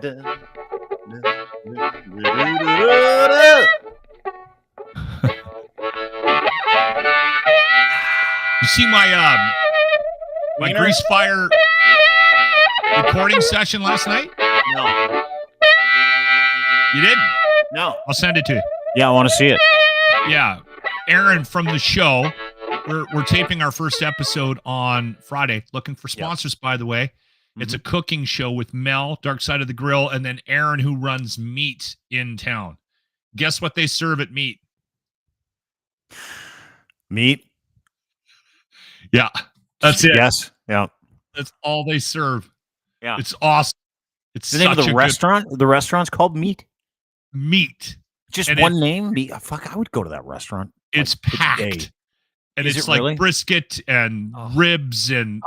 You see my grease fire recording session last night? No. You didn't? No. I'll send it to you. Yeah, I want to see it. Yeah. Aaron from the show. We're taping our first episode on Friday. Looking for sponsors, by the way. It's a cooking show with Mel, Dark Side of the Grill, and then Aaron, who runs Meat in town. Guess what they serve at Meat? Meat? Yeah. That's it. Yes. Yeah. That's all they serve. Yeah. It's awesome. It's the name of the restaurant. The restaurant's called Meat. Meat. Just and one name. Meat. Fuck, I would go to that restaurant. It's packed, and it's like really? Brisket and ribs and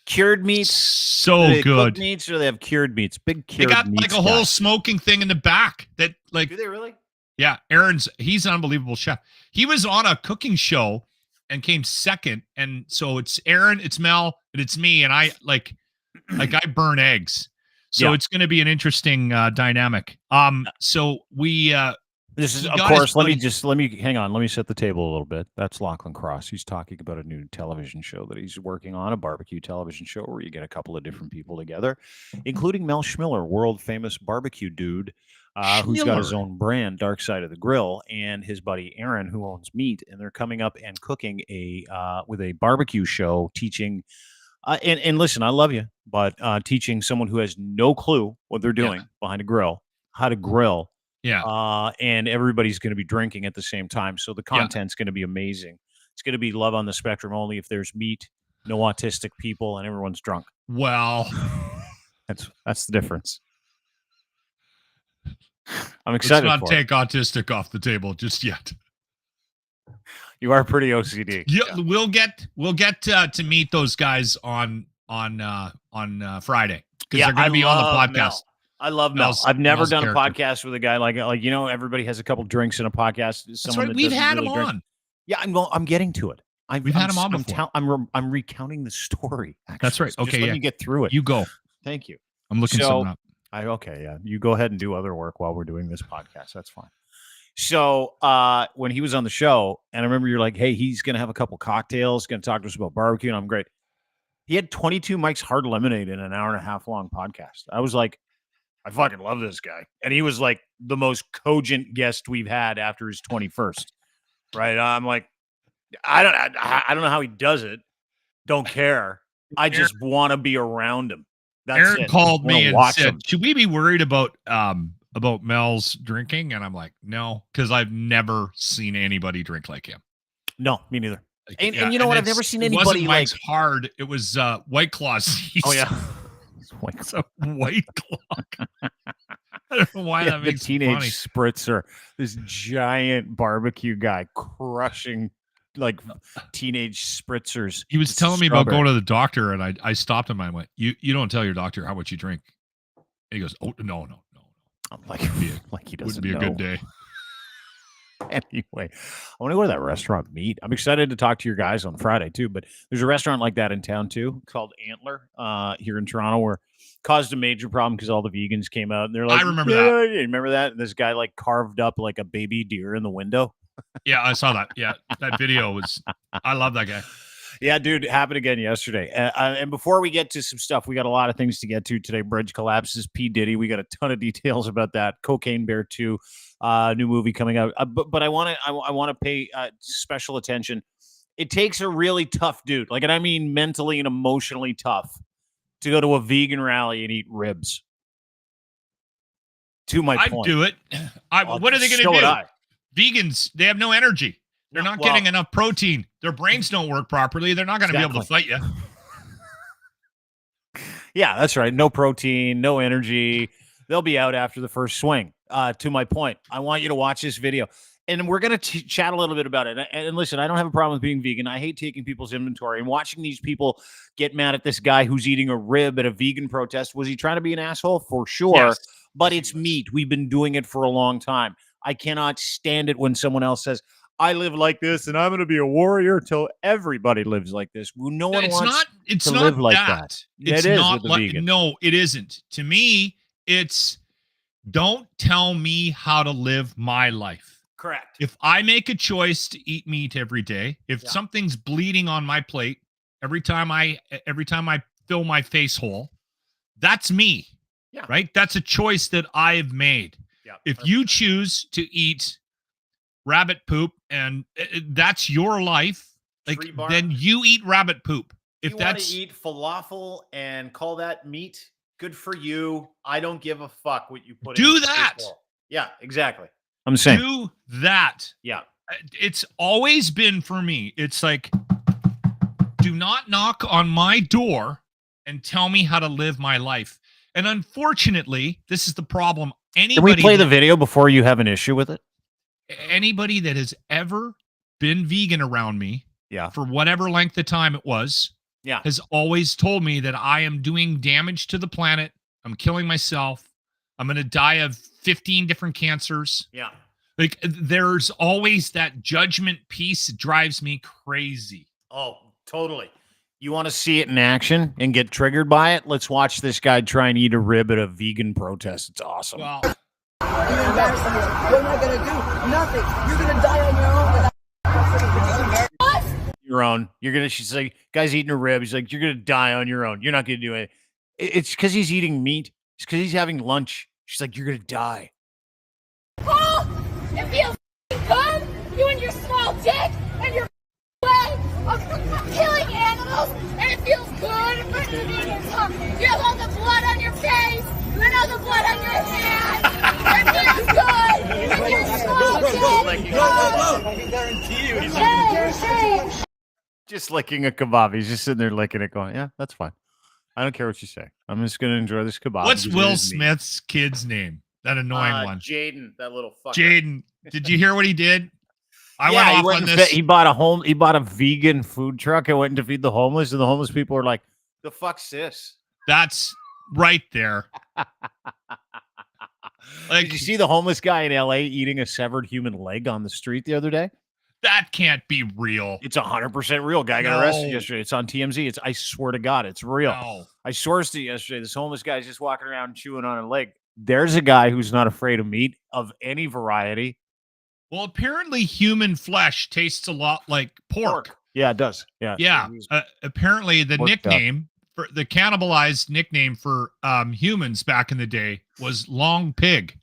cured meats. So good. Cooked meats, or they have cured meats. Big cured. They got meats like a whole smoking thing in the back. That like. Do they really? Yeah, he's an unbelievable chef. He was on a cooking show and came second, and so it's Aaron, it's Mel, and it's me, and I like I burn eggs, so it's going to be an interesting dynamic. So we this is of course. Let me hang on. Let me set the table a little bit. That's Lachlan Cross. He's talking about a new television show that he's working on, a barbecue television show where you get a couple of different people together, including Mel Schmiller, world famous barbecue dude. Who's got his own brand, Dark Side of the Grill, and his buddy Aaron, who owns Meat, and they're coming up and cooking with a barbecue show, teaching. And listen, I love you, but teaching someone who has no clue what they're doing behind a grill how to grill. Yeah. And everybody's going to be drinking at the same time, so the content's going to be amazing. It's going to be love on the spectrum only if there's meat, no autistic people, and everyone's drunk. Well, that's the difference. I'm excited. Let's not take autistic off the table just yet. You are pretty OCD. Yeah, we'll get to meet those guys on Friday because they're going to be on the podcast. Mel. I love Mel. I've never done a podcast with a guy like everybody has a couple drinks in a podcast. That's right. We've had him on. Yeah, I'm getting to it. We've had him on before. I'm recounting the story. Actually. That's right. Okay, let me get through it. You go. Thank you. I'm looking something up. You go ahead and do other work while we're doing this podcast. That's fine. So when he was on the show, and I remember you're like, hey, he's going to have a couple cocktails, going to talk to us about barbecue, and I'm great. He had 22 Mike's Hard Lemonade in an hour and a half long podcast. I was like, I fucking love this guy. And he was like the most cogent guest we've had after his 21st. Right? I'm like, I don't know how he does it. Don't care. I just want to be around him. Aaron called me and said, should we be worried about Mel's drinking? And I'm like, no, because I've never seen anybody drink like him. No, me neither. And you know what? I've never seen anybody it wasn't Mike's Hard. It was White Claws. Oh, yeah. White Claw. I don't know why that makes the teenage funny. Spritzer, this giant barbecue guy crushing like teenage spritzers. He was telling me about going to the doctor, and I stopped him. I went, "You don't tell your doctor how much you drink." And he goes, "Oh no." I'm like he doesn't. Wouldn't be a good day. Anyway, I want to go to that restaurant Meat. I'm excited to talk to your guys on Friday too. But there's a restaurant like that in town too, called Antler, here in Toronto, where caused a major problem because all the vegans came out and they're like, I remember that. You remember that? And this guy like carved up like a baby deer in the window. Yeah, I saw that. Yeah, that video was. I love that guy. Yeah, dude, it happened again yesterday. And before we get to some stuff, we got a lot of things to get to today. Bridge collapses, P. Diddy. We got a ton of details about that. Cocaine Bear 2, new movie coming out. But I want to pay special attention. It takes a really tough dude, and I mean mentally and emotionally tough, to go to a vegan rally and eat ribs. To my point. I'd do it. What are they going to do? Vegans, they have no energy. They're not getting enough protein. Their brains don't work properly. They're not going to be able to fight you. Yeah, that's right. No protein, no energy. They'll be out after the first swing. To my point, I want you to watch this video. And we're going to chat a little bit about it. And listen, I don't have a problem with being vegan. I hate taking people's inventory. And watching these people get mad at this guy who's eating a rib at a vegan protest. Was he trying to be an asshole? For sure. Yes. But it's meat. We've been doing it for a long time. I cannot stand it when someone else says, I live like this, and I'm going to be a warrior till everybody lives like this. No one wants to live like that. It's it is not with the like vegan. no, it isn't. To me, it's don't tell me how to live my life. Correct. If I make a choice to eat meat every day, if something's bleeding on my plate every time I fill my face hole, that's me. Yeah. Right? That's a choice that I have made. Yeah. If you choose to eat rabbit poop and that's your life, like then you eat rabbit poop. If you want to eat falafel and call that meat, good for you. I don't give a fuck what you put in. Do that. Yeah, exactly. I'm saying do that. Yeah. It's always been for me. It's like, do not knock on my door and tell me how to live my life. And unfortunately, this is the problem. Can we play the video before you have an issue with it? Anybody that has ever been vegan around me, for whatever length of time it was, has always told me that I am doing damage to the planet. I'm killing myself. I'm going to die of 15 different cancers. Yeah. Like there's always that judgment piece that drives me crazy. Oh, totally. You want to see it in action and get triggered by it? Let's watch this guy try and eat a rib at a vegan protest. It's awesome. Well, you're embarrassing yourself. You're not going to do nothing. You're going to die on your own. Your own. She's like, guy's eating a rib. He's like, you're going to die on your own. You're not going to do it. It's because he's eating meat. It's because he's having lunch. She's like, you're going to die. Oh, it feels good. You and your small dick and your way of killing animals, and it feels good for the vegans. You have all the blood on your face and all the blood on your hands. It feels good. And your small dick. I can guarantee you. Just licking a kebab. He's just sitting there licking it going, yeah, that's fine. I don't care what you say. I'm just going to enjoy this kebab. What's Will Smith's kid's name? That annoying one. Jaden, that little fucker. Jaden. Did you hear what he did? I went off on this. He bought a vegan food truck and went to feed the homeless, and the homeless people were like, the fuck's this? That's right there. Like, did you see the homeless guy in LA eating a severed human leg on the street the other day? That can't be real. It's 100% real. Guy got arrested yesterday. It's on TMZ. I swear to God, it's real. No. I sourced it yesterday. This homeless guy's just walking around chewing on a leg. There's a guy who's not afraid of meat of any variety. Well, apparently human flesh tastes a lot like pork. Yeah, it does. Yeah. Yeah. Apparently the nickname for the cannibalized nickname for humans back in the day was long pig.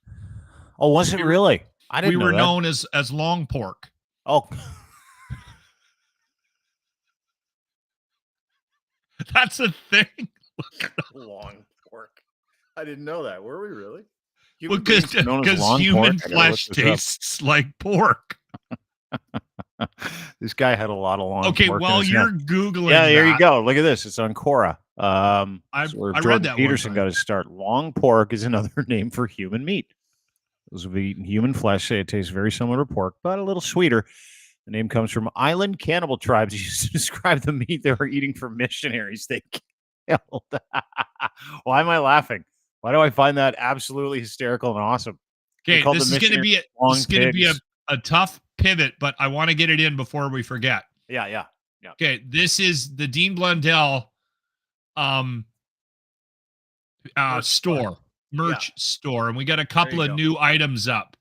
Oh, was it really? I didn't know we were that. known as long pork. Oh. That's a thing. Long pork. I didn't know that. Were we really? Because human flesh tastes like pork. This guy had a lot of long. Okay, pork while you're Googling, there you go. Look at this. It's on Quora. I read that. Peterson got his start. Long pork is another name for human meat. Those who've eaten human flesh say it tastes very similar to pork, but a little sweeter. The name comes from island cannibal tribes used to describe the meat they were eating for missionaries they killed. Why am I laughing? Why do I find that absolutely hysterical and awesome? Okay, this is going to be a tough pivot, but I want to get it in before we forget. Yeah. Okay, this is the Dean Blundell merch store, and we got a couple of new items up.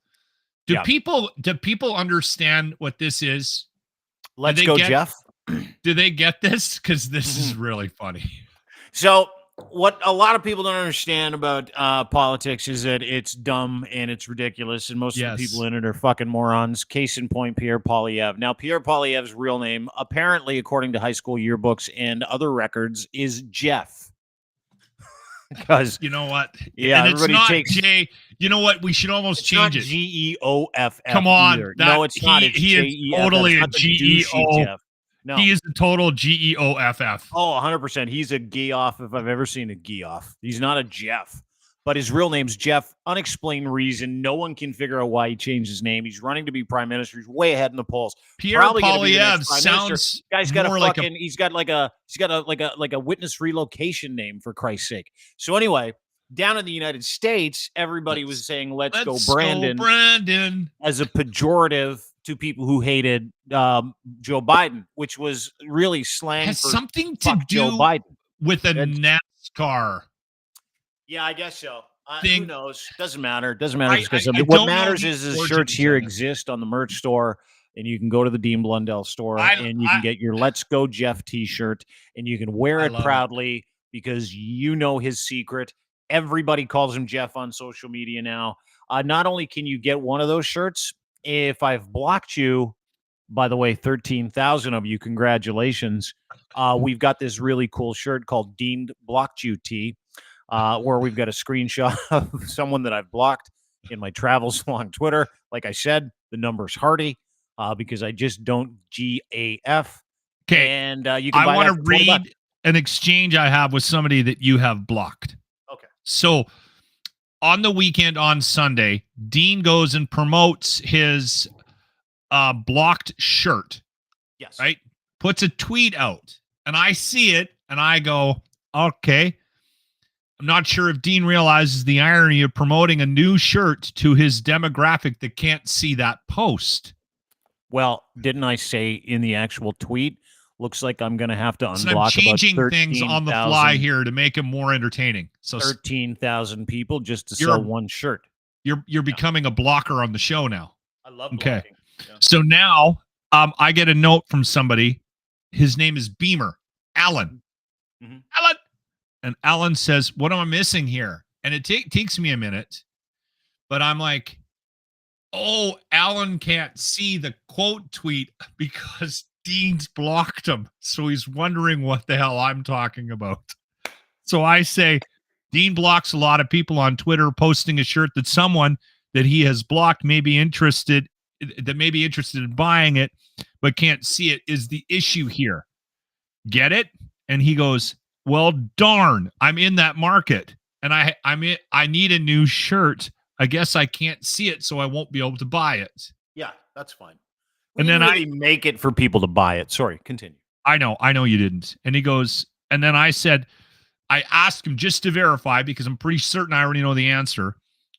Do people understand what this is? Let's go, Jeff. Do they get this? Because this is really funny. So what a lot of people don't understand about politics is that it's dumb and it's ridiculous, and most of the people in it are fucking morons. Case in point, Pierre Poilievre. Now, Pierre Poilievre's real name, apparently, according to high school yearbooks and other records, is Jeff. Because you know what? Yeah, and it's not J. You know what? We should almost change it. GEOFF. Come on. No, it's not. It's he is totally a GEO. No. He is a total GEOFF. Oh, 100%. He's a Geoff if I've ever seen a Geoff. He's not a Jeff. But his real name's Jeff. Unexplained reason. No one can figure out why he changed his name. He's running to be prime minister. He's way ahead in the polls. Pierre Poilievre sounds guy's got more a fucking, like he's got a witness relocation name, for Christ's sake. So anyway, down in the United States, everybody was saying let's go Brandon Brandon as a pejorative to people who hated Joe Biden, which was really slang Has for something to fuck Joe do Biden. with a That's- NASCAR Yeah, I guess so. Who thing. knows? Doesn't matter. Doesn't matter. Because I what don't know matters the is origins shirts here of it. exist on the merch store, and you can go to the Dean Blundell store, and you can get your "Let's Go Jeff" T-shirt, and you can wear I it love it. proudly because you know his secret. Everybody calls him Jeff on social media now. Not only can you get one of those shirts, if I've blocked you, by the way, 13,000 of you, congratulations. We've got this really cool shirt called Dean Blocked You Tee, where we've got a screenshot of someone that I've blocked in my travels along Twitter. Like I said, the number's Hardy because I just don't GAF. Okay. And you can I buy want that to for 20 bucks. read an exchange I have with somebody that you have blocked. Okay. So on the weekend on Sunday, Dean goes and promotes his blocked shirt, Yes. right? Puts a tweet out, and I see it, and I go, okay. I'm not sure if Dean realizes the irony of promoting a new shirt to his demographic that can't see that post. Well, didn't I say in the actual tweet? Looks like I'm going to have to So I'm unblock changing about things on the 13,000 fly here to make them more entertaining. So 13,000 people just to You're sell a- one shirt. you're becoming a blocker on the show now. I love Okay. blocking. Yeah. So now I get a note from somebody. His name is Beamer, Alan. Mhm. Alan. And Alan says, what am I missing here? And it takes me a minute, but I'm like, oh, Alan can't see the quote tweet because Dean's blocked him. So he's wondering what the hell I'm talking about. So I say, Dean blocks a lot of people on Twitter posting a shirt that someone that he has blocked may be interested in buying it, but can't see it is the issue here. Get it? And he goes, well, darn, I'm in that market and I need a new shirt. I guess I can't see it, so I won't be able to buy it. Yeah, that's fine. And then really make it for people to buy it. Sorry, continue. I know you didn't. And he goes, and then I said, I asked him just to verify because I'm pretty certain I already know the answer.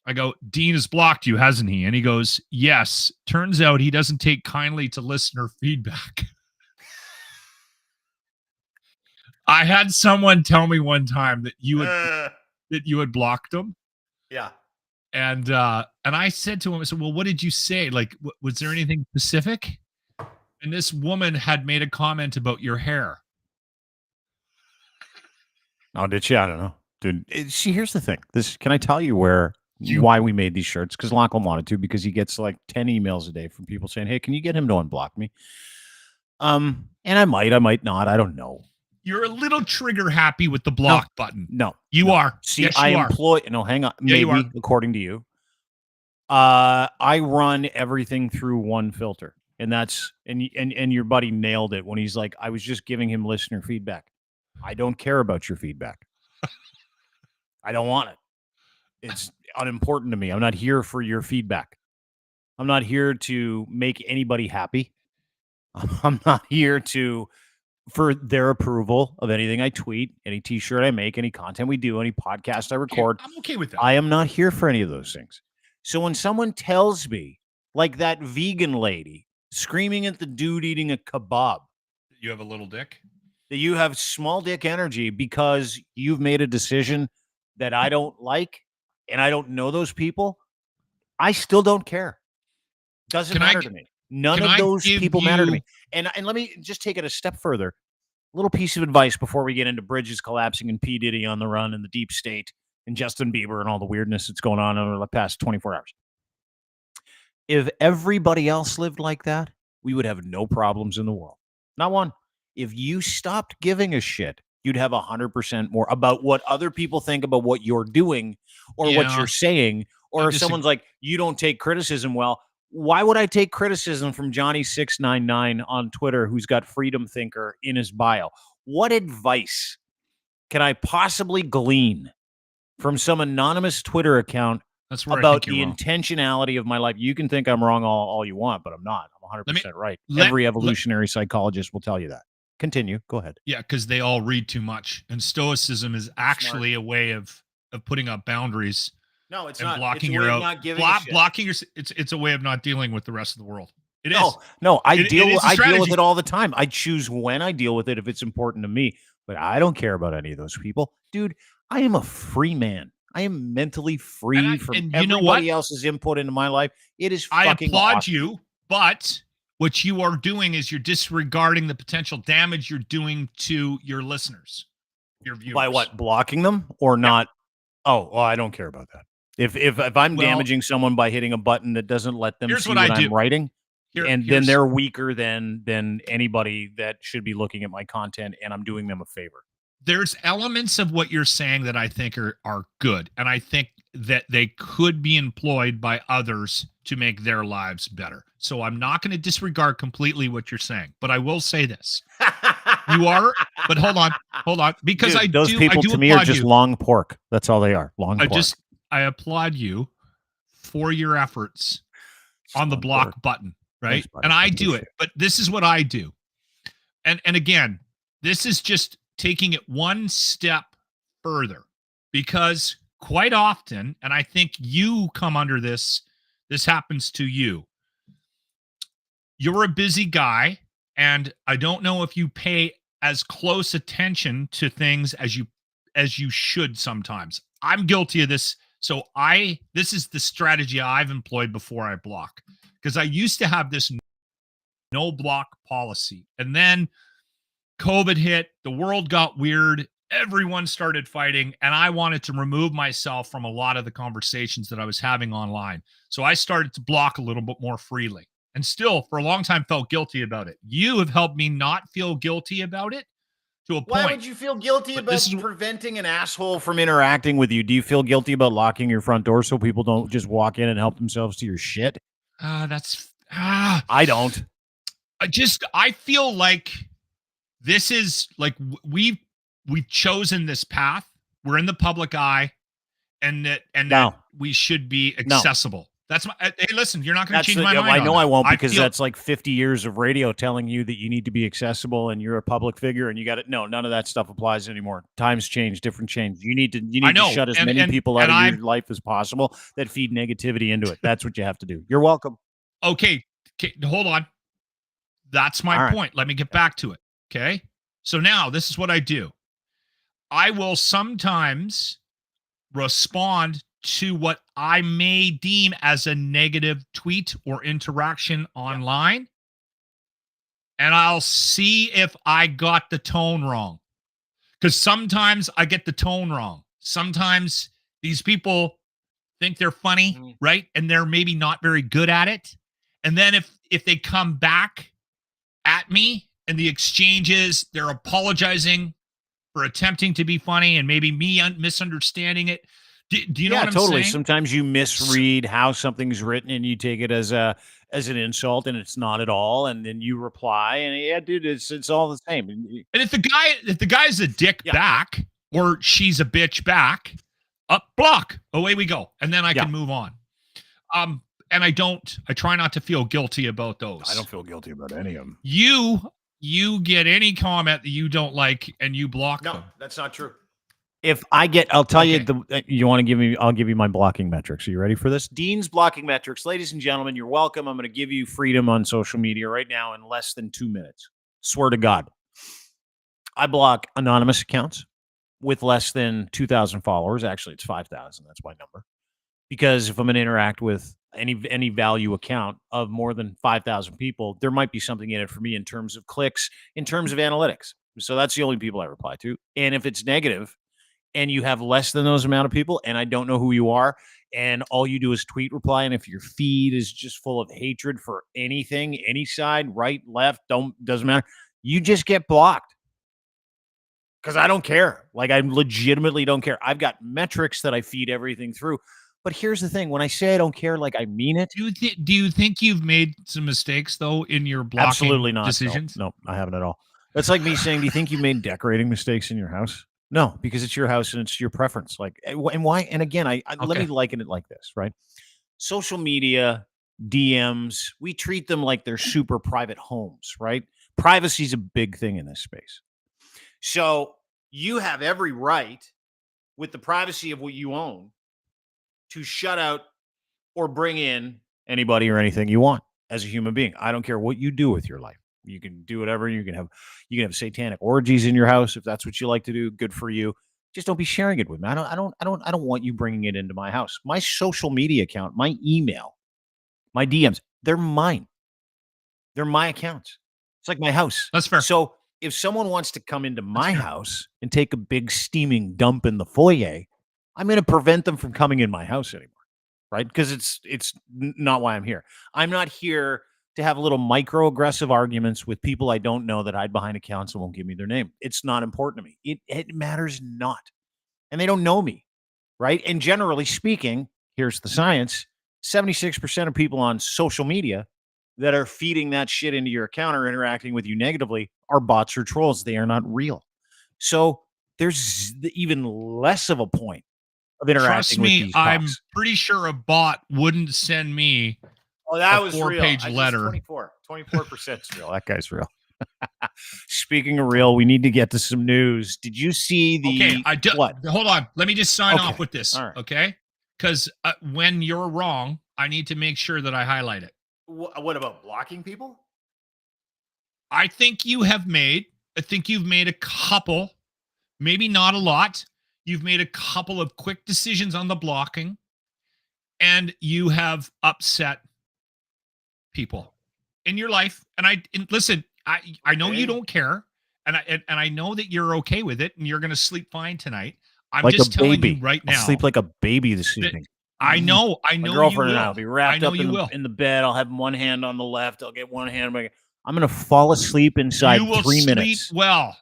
I go, Dean has blocked you, hasn't he? And he goes, yes. Turns out he doesn't take kindly to listener feedback. I had someone tell me one time that you had blocked him. Yeah. And I said to him, I said, well, what did you say? Like, was there anything specific? And this woman had made a comment about your hair. Oh, did she? I don't know. Dude, see, here's the thing. Can I tell you why we made these shirts? Because Lachlan wanted to, because he gets like 10 emails a day from people saying, hey, can you get him to unblock me? And I might not. I don't know. You're a little trigger happy with the block button. No. You are. See, yes, I you employ, no, hang on. Yeah, you maybe, are. according to you. I run everything through one filter. And that's, and your buddy nailed it when he's like, I was just giving him listener feedback. I don't care about your feedback. I don't want it. It's unimportant to me. I'm not here for your feedback. I'm not here to make anybody happy. I'm not here for their approval of anything I tweet, any t-shirt I make, any content we do, any podcast I record. I'm okay with that. I am not here for any of those things. So when someone tells me, like that vegan lady screaming at the dude eating a kebab, You have a little dick? that you have small dick energy because you've made a decision that I don't like and I don't know those people, I still don't care. Doesn't matter to me. None of those people matter to me. And let me just take it a step further. A little piece of advice before we get into bridges collapsing and P. Diddy on the run and the deep state and Justin Bieber and all the weirdness that's going on over the past 24 hours. If everybody else lived like that, we would have no problems in the world. Not one. If you stopped giving a shit, you'd have 100% more about what other people think about what you're doing or what you're saying. Or if someone's like, you don't take criticism well, why would I take criticism from Johnny699 on Twitter who's got Freedom Thinker in his bio? What advice can I possibly glean from some anonymous Twitter account about the intentionality of my life? You can think I'm wrong all you want, but I'm not. I'm 100% right. Every evolutionary psychologist will tell you that. Continue. Go ahead. Yeah, because they all read too much. And stoicism is actually a way of putting up boundaries. No, it's and not. Blocking it's a way of not giving a shit. blocking your. It's a way of not dealing with the rest of the world. It is. No, I It deal is a with strategy. it all the time. I choose when I deal with it if it's important to me, but I don't care about any of those people. Dude, I am a free man. I am mentally free from and you know everybody what? else's input into my life. It is I fucking applaud awesome. you, but what you are doing is you're disregarding the potential damage you're doing to your listeners, your viewers. By what? Blocking them or not? Oh, well, I don't care about that. If I'm damaging someone by hitting a button that doesn't let them see what I'm writing, and then they're weaker than anybody that should be looking at my content, and I'm doing them a favor. There's elements of what you're saying that I think are good, and I think that they could be employed by others to make their lives better. So I'm not going to disregard completely what you're saying, but I will say this. You are, but hold on, because Dude, those people to me are just long pork. That's all they are, long pork. I applaud you for your efforts on the block button, right? Thanks, and I do it, but this is what I do. And again, this is just taking it one step further, because quite often, and I think you come under this happens to you. You're a busy guy, and I don't know if you pay as close attention to things as you should sometimes. I'm guilty of this. So this is the strategy I've employed before I block, because I used to have this no block policy. And then COVID hit, the world got weird, everyone started fighting, and I wanted to remove myself from a lot of the conversations that I was having online. So I started to block a little bit more freely, and still for a long time felt guilty about it. You have helped me not feel guilty about it to a point. Why would you feel guilty about preventing an asshole from interacting with you? Do you feel guilty about locking your front door so people don't just walk in and help themselves to your shit? I don't. I feel like this is like we've chosen this path. We're in the public eye, and that we should be accessible. That's my. Hey, listen, you're not going to change my mind. I know I won't, because that's like 50 years of radio telling you that you need to be accessible and you're a public figure and you got it. No, none of that stuff applies anymore. Times change, different change. You need to shut as many people out of your life as possible that feed negativity into it. That's what you have to do. You're welcome. Okay, hold on. That's my point. Let me get back to it. Okay. So now this is what I do. I will sometimes respond to what I may deem as a negative tweet or interaction online. And I'll see if I got the tone wrong. Because sometimes I get the tone wrong. Sometimes these people think they're funny, right? And they're maybe not very good at it. And then if they come back at me and the exchanges, they're apologizing for attempting to be funny and maybe me misunderstanding it. Do you know what I'm totally saying? Sometimes you misread how something's written and you take it as an insult, and it's not at all, and then you reply, and dude, it's all the same. And if the guy's a dick back, or she's a bitch back, block, away we go, and then I can move on. And I try not to feel guilty about those. I don't feel guilty about any of them. You get any comment that you don't like and you block them. No, that's not true. If I get, I'll tell you, you want to give me, I'll give you my blocking metrics. Are you ready for this? Dean's blocking metrics. Ladies and gentlemen, you're welcome. I'm going to give you freedom on social media right now in less than 2 minutes. Swear to God. I block anonymous accounts with less than 2,000 followers. Actually, it's 5,000. That's my number. Because if I'm going to interact with any value account of more than 5,000 people, there might be something in it for me in terms of clicks, in terms of analytics. So that's the only people I reply to. And if it's negative, and you have less than those amount of people, and I don't know who you are, and all you do is tweet reply, and if your feed is just full of hatred for anything, any side, right, left, doesn't matter, you just get blocked. Because I don't care. Like, I legitimately don't care. I've got metrics that I feed everything through. But here's the thing. When I say I don't care, like, I mean it. Do you think you've made some mistakes, though, in your blocking Absolutely not, decisions? No, I haven't at all. That's like me saying, do you think you made decorating mistakes in your house? No, because it's your house and it's your preference. Like, and why? And again, let me liken it like this, right? Social media, DMs, we treat them like they're super private homes, right? Privacy is a big thing in this space. So you have every right, with the privacy of what you own, to shut out or bring in anybody or anything you want. as a human being. I don't care what you do with your life. You can do whatever. You can have satanic orgies in your house if that's what you like to do. Good for you. Just don't be sharing it with me. I don't want you bringing it into my house. My social media account, my email, my DMs, they're mine. They're my accounts. It's like my house. That's fair. So if someone wants to come into my house and take a big steaming dump in the foyer, I'm going to prevent them from coming in my house anymore, right? Because it's not why I'm here. I'm not here to have little microaggressive arguments with people I don't know that hide behind accounts and won't give me their name. It's not important to me. It matters not. And they don't know me, right? And generally speaking, here's the science, 76% of people on social media that are feeding that shit into your account or interacting with you negatively are bots or trolls. They are not real. So there's even less of a point of interacting with these I'm bots. pretty sure a bot wouldn't send me that a was 4-page real. letter. 24% is real. That guy's real. Speaking of real, we need to get to some news. Did you see the what? Hold on. Let me just sign off with this. All right. Okay? Because when you're wrong, I need to make sure that I highlight it. What about blocking people? I think you've made a couple, maybe not a lot. You've made a couple of quick decisions on the blocking, and you have upset people in your life. And listen, I know you don't care, and I know that you're okay with it, and you're going to sleep fine tonight. I'm like just telling baby. you right now. I'll sleep like a baby this evening. I know. My girlfriend and I will be wrapped up in in the bed. I'll have one hand on the left. I'll get one hand. I'm going to fall asleep inside 3 minutes. Sleep well.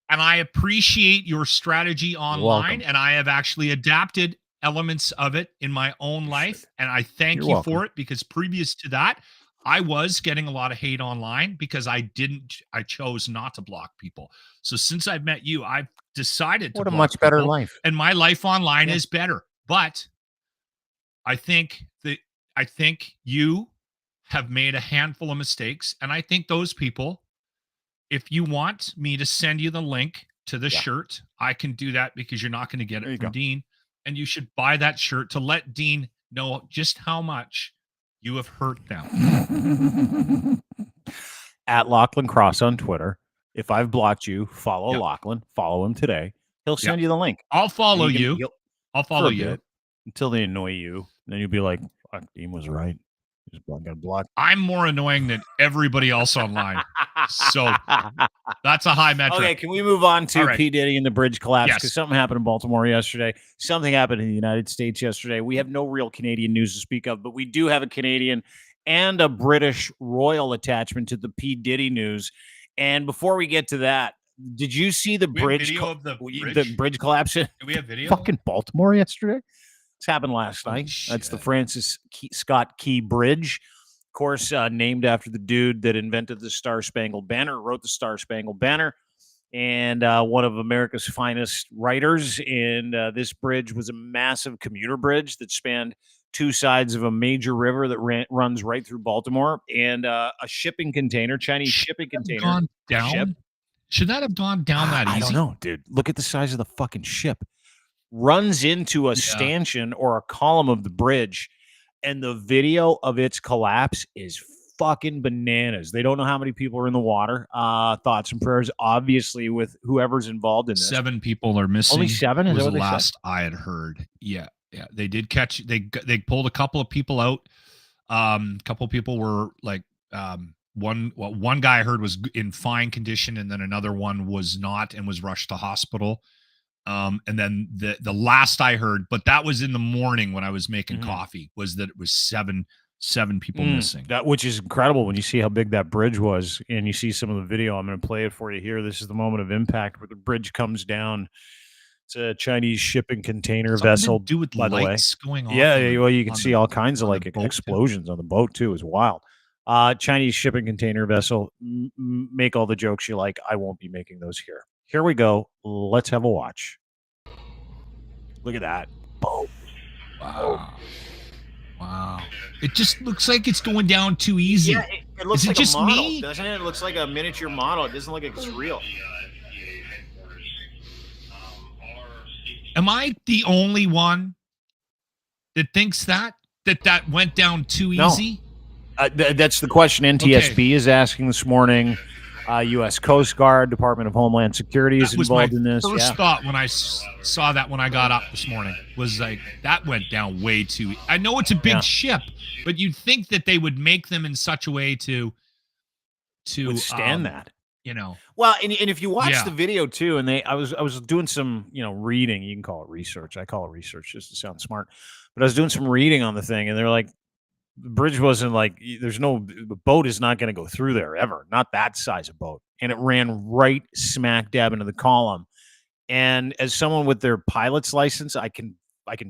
And I appreciate your strategy online, and I have actually adapted elements of it in my own life, and I thank you for it, because previous to that, I was getting a lot of hate online because I chose not to block people. So since I've met you, I've decided to block a much better people, life. and my life online is better. But I think you have made a handful of mistakes, and I think those people, if you want me to send you the link to the shirt, I can do that, because you're not going to get it from Dean, and you should buy that shirt to let Dean know just how much you have hurt them. At Lachlan Cross on Twitter. If I've blocked you, follow Lachlan. Follow him today. He'll send you the link. I'll follow you. I'll follow you until they annoy you. Then you'll be like, "Fuck, Dean was right. Just got blocked." I'm more annoying than everybody else online, so that's a high metric. Okay, can we move on to P. Diddy and the bridge collapse? Because something happened in Baltimore yesterday. Something happened in the United States yesterday. We have no real Canadian news to speak of, but we do have a Canadian and a British royal attachment to the P. Diddy news. And before we get to that, did you see the bridge? Video of the bridge collapse? Do we have video? Fucking Baltimore yesterday. This happened last night. That's the Francis Scott Key Bridge. Of course, named after the dude that invented the Star-Spangled Banner, wrote the Star-Spangled Banner, and one of America's finest writers. And this bridge was a massive commuter bridge that spanned two sides of a major river that runs right through Baltimore, and a shipping container, Chinese shipping container. Gone down? Should that have gone down that easy? I don't know, dude. Look at the size of the fucking ship. Runs into a stanchion or a column of the bridge, and the video of its collapse is fucking bananas. They don't know how many people are in the water. Thoughts and prayers, obviously, with whoever's involved in this. 7 people are missing. Only 7? Is was that the what last I had heard. Yeah. They did catch. They pulled a couple of people out. Couple of people were like one guy I heard was in fine condition, and then another one was not and was rushed to hospital. And then the last I heard, but that was in the morning when I was making coffee, was that it was seven people missing. That, which is incredible when you see how big that bridge was, and you see some of the video. I'm going to play it for you here. This is the moment of impact where the bridge comes down. It's a Chinese shipping container vessel. To do with by lights the way. going on. Yeah, well, you can see all kinds of like explosions on the boat too. It's wild. Chinese shipping container vessel. Make all the jokes you like. I won't be making those here. Here we go. Let's have a watch. Look at that. Boom. Wow. It just looks like it's going down too easy. Yeah, it looks like just a model, me? doesn't it? It looks like a miniature model. It doesn't look like it's real. Am I the only one that thinks that went down too easy? That's the question NTSB is asking this morning. U.S. Coast Guard, Department of Homeland Security is involved in this. First thought when I saw that when I got up this morning was like, that went down way too. I know it's a big ship, but you'd think that they would make them in such a way to withstand that. Well, and if you watch the video too, and I was doing some reading. You can call it research. I call it research just to sound smart. But I was doing some reading on the thing, and they're like, the bridge wasn't like, the boat is not going to go through there ever. Not that size of boat. And it ran right smack dab into the column. And as someone with their pilot's license, I can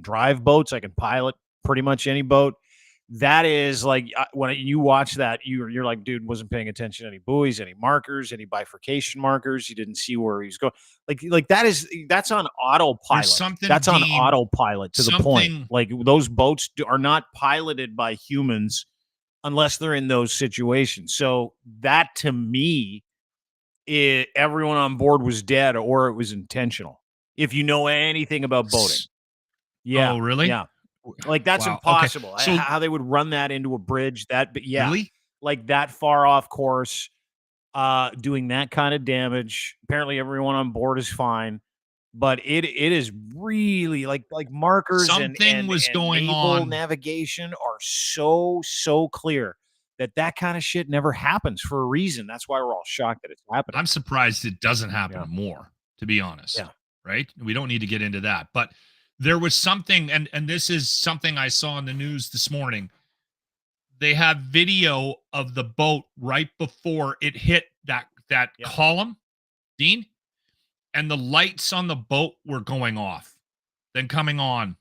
drive boats. I can pilot pretty much any boat. That is like, when you watch that, you're like, dude, wasn't paying attention to any buoys, any markers, any bifurcation markers. You didn't see where he was going. Like that's on autopilot. That's on autopilot to the point. Like, those boats are not piloted by humans unless they're in those situations. So that, to me, everyone on board was dead or it was intentional. If you know anything about boating. Yeah. Oh, really? Yeah. Like, that's impossible. Okay. So, how they would run that into a bridge, really? Like that far off course, doing that kind of damage. Apparently everyone on board is fine, but it is really like markers and was going naval on. Navigation are so clear that kind of shit never happens for a reason. That's why we're all shocked that it's happening. I'm surprised it doesn't happen more, to be honest. Yeah. Right? We don't need to get into that, but there was something, and this is something I saw in the news this morning. They have video of the boat right before it hit that column, Dean, and the lights on the boat were going off, then coming on,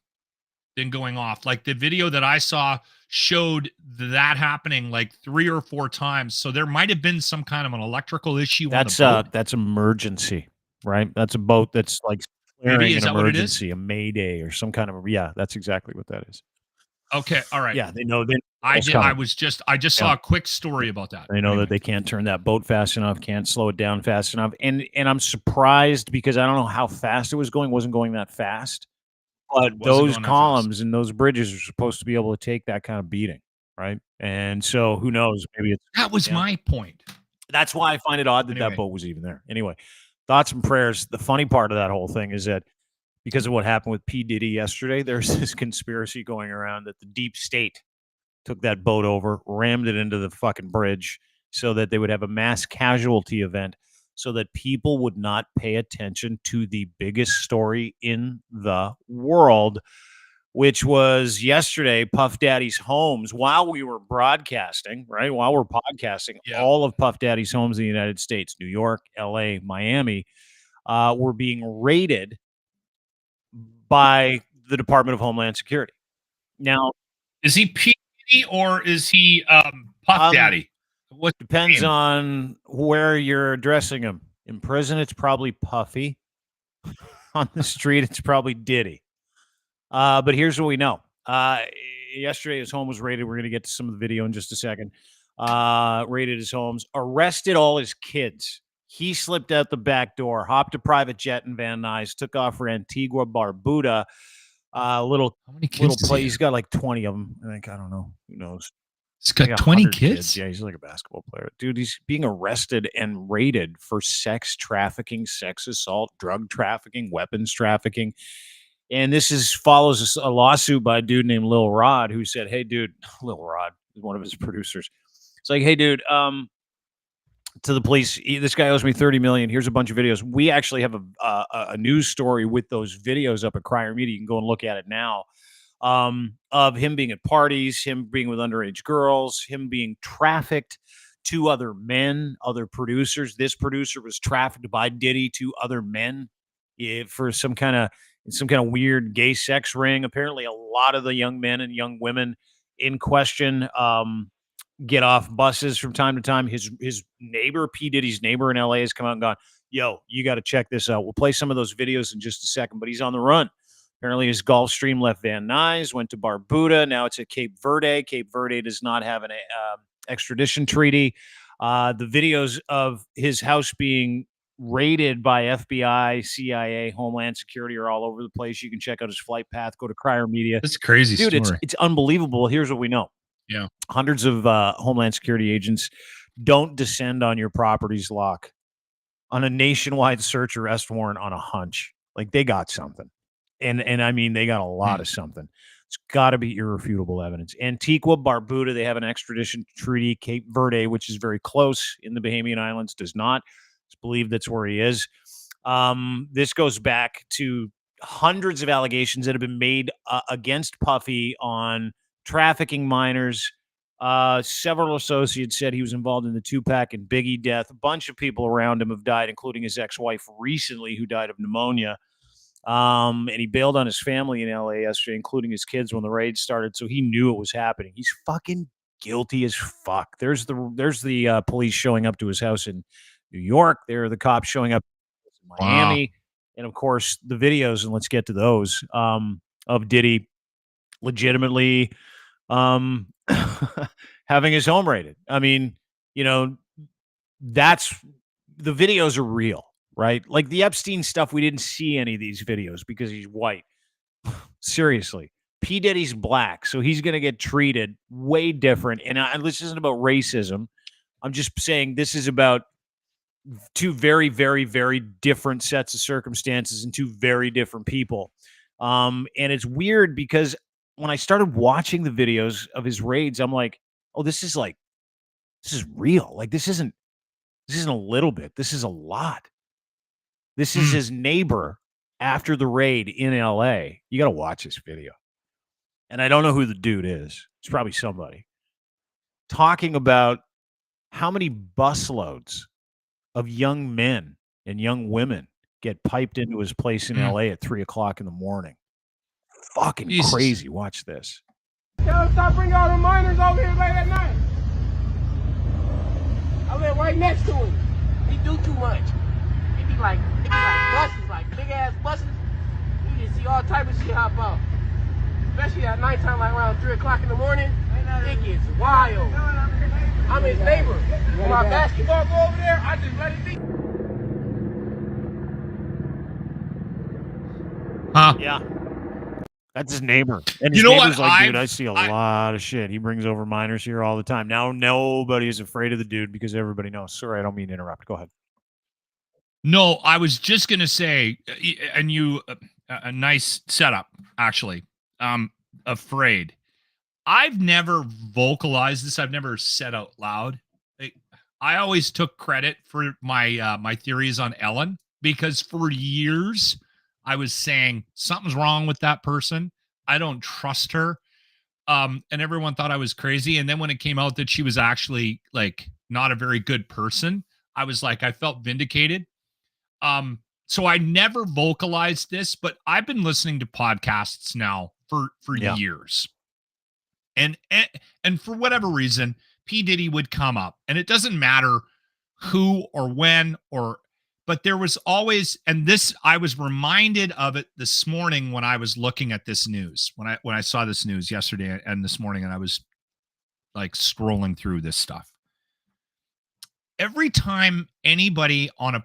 then going off. Like, the video that I saw showed that happening like 3 or 4 times. So there might have been some kind of an electrical issue. That's emergency, right? That's a boat that's like maybe is an that emergency, what it is? a mayday or some kind of that's exactly what that is. Okay, all right. Yeah, they know. I just saw a quick story about that. They know that they can't turn that boat fast enough, can't slow it down fast enough, and I'm surprised because I don't know how fast it was going. Wasn't going that fast, but those columns and those bridges are supposed to be able to take that kind of beating, right? And so who knows? Maybe that was my point. That's why I find it odd that that boat was even there. Anyway. Thoughts and prayers. The funny part of that whole thing is that because of what happened with P. Diddy yesterday, there's this conspiracy going around that the deep state took that boat over, rammed it into the fucking bridge so that they would have a mass casualty event so that people would not pay attention to the biggest story in the world, which was yesterday, Puff Daddy's homes, while we were broadcasting, right? While we're podcasting, all of Puff Daddy's homes in the United States, New York, LA, Miami, were being raided by the Department of Homeland Security. Now, is he P. Diddy or is he Puff Daddy? What depends on where you're addressing him. In prison, it's probably Puffy. On the street, it's probably Diddy. But here's what we know. Yesterday, his home was raided. We're going to get to some of the video in just a second. Raided his homes, arrested all his kids. He slipped out the back door, hopped a private jet in Van Nuys, took off for Antigua, Barbuda. Little place. He's got like 20 of them. I think, I don't know. Who knows? He's got 20 kids? Yeah, he's like a basketball player. Dude, he's being arrested and raided for sex trafficking, sex assault, drug trafficking, weapons trafficking. And this follows a lawsuit by a dude named Lil Rod who said, hey, dude, Lil Rod is one of his producers. It's like, hey, dude, to the police, this guy owes me $30 million. Here's a bunch of videos. We actually have a news story with those videos up at Crier Media. You can go and look at it now. Of him being at parties, him being with underage girls, him being trafficked to other men, other producers. This producer was trafficked by Diddy to other men for some kind of weird gay sex ring. Apparently, a lot of the young men and young women in question get off buses from time to time. His neighbor, P. Diddy's neighbor in LA, has come out and gone, yo, you got to check this out. We'll play some of those videos in just a second, but he's on the run. Apparently, his Gulfstream left Van Nuys, went to Barbuda. Now it's at Cape Verde. Cape Verde does not have an extradition treaty. The videos of his house being raided by FBI, CIA, Homeland Security are all over the place. You can check out his flight path. Go to Crier Media. That's a crazy dude. Story. It's unbelievable. Here's what we know. Yeah. Hundreds of Homeland Security agents don't descend on your property's lock on a nationwide search arrest warrant on a hunch. Like, they got something. And I mean, they got a lot of something. It's got to be irrefutable evidence. Antigua, Barbuda, they have an extradition treaty. Cape Verde, which is very close in the Bahamian Islands, does not. It's believed that's where he is. This goes back to hundreds of allegations that have been made against Puffy on trafficking minors. Several associates said he was involved in the Tupac and Biggie death. A bunch of people around him have died, including his ex-wife recently, who died of pneumonia. And he bailed on his family in LA yesterday, including his kids, when the raid started. So he knew it was happening. He's fucking guilty as fuck. There's the police showing up to his house in New York. There are the cops showing up in Miami. Wow. And of course the videos, and let's get to those, of Diddy legitimately having his home raided. I mean, that's, the videos are real. Right? Like the Epstein stuff, we didn't see any of these videos because he's white. Seriously. P. Diddy's black, so he's going to get treated way different. And this isn't about racism. I'm just saying this is about two very, very, very different sets of circumstances and two very different people. And it's weird because when I started watching the videos of his raids, I'm like, oh, this is real. Like, this isn't a little bit. This is a lot. This is his neighbor after the raid in LA. You got to watch this video. And I don't know who the dude is. It's probably somebody. Talking about how many busloads of young men and young women get piped into his place in LA at 3:00 in the morning. Fucking crazy. Watch this. Tell him stop bringing all the minors over here late at night. I live right next to him. He do too much. It be like buses, like big ass buses. You just see all type of shit hop out. Especially at nighttime, like around 3:00 in the morning. It gets wild. I'm his neighbor. When my basketball go over there, I just let it be. Yeah. That's his neighbor. And his neighbor's like, dude, I see a lot of shit. He brings over minors here all the time. Now nobody is afraid of the dude because everybody knows. Sorry, I don't mean to interrupt. Go ahead. No, I was just going to say, and a nice setup, actually. Afraid. I've never vocalized this. I've never said out loud. I always took credit for my theories on Ellen, because for years I was saying something's wrong with that person. I don't trust her. And everyone thought I was crazy. And then when it came out that she was actually like not a very good person, I was like, I felt vindicated. So I never vocalized this, but I've been listening to podcasts now for years. And for whatever reason, P. Diddy would come up, and it doesn't matter who or when but there was always, and this, I was reminded of it this morning when I was looking at this news, when I saw this news yesterday and this morning, and I was like scrolling through this stuff. Every time anybody on a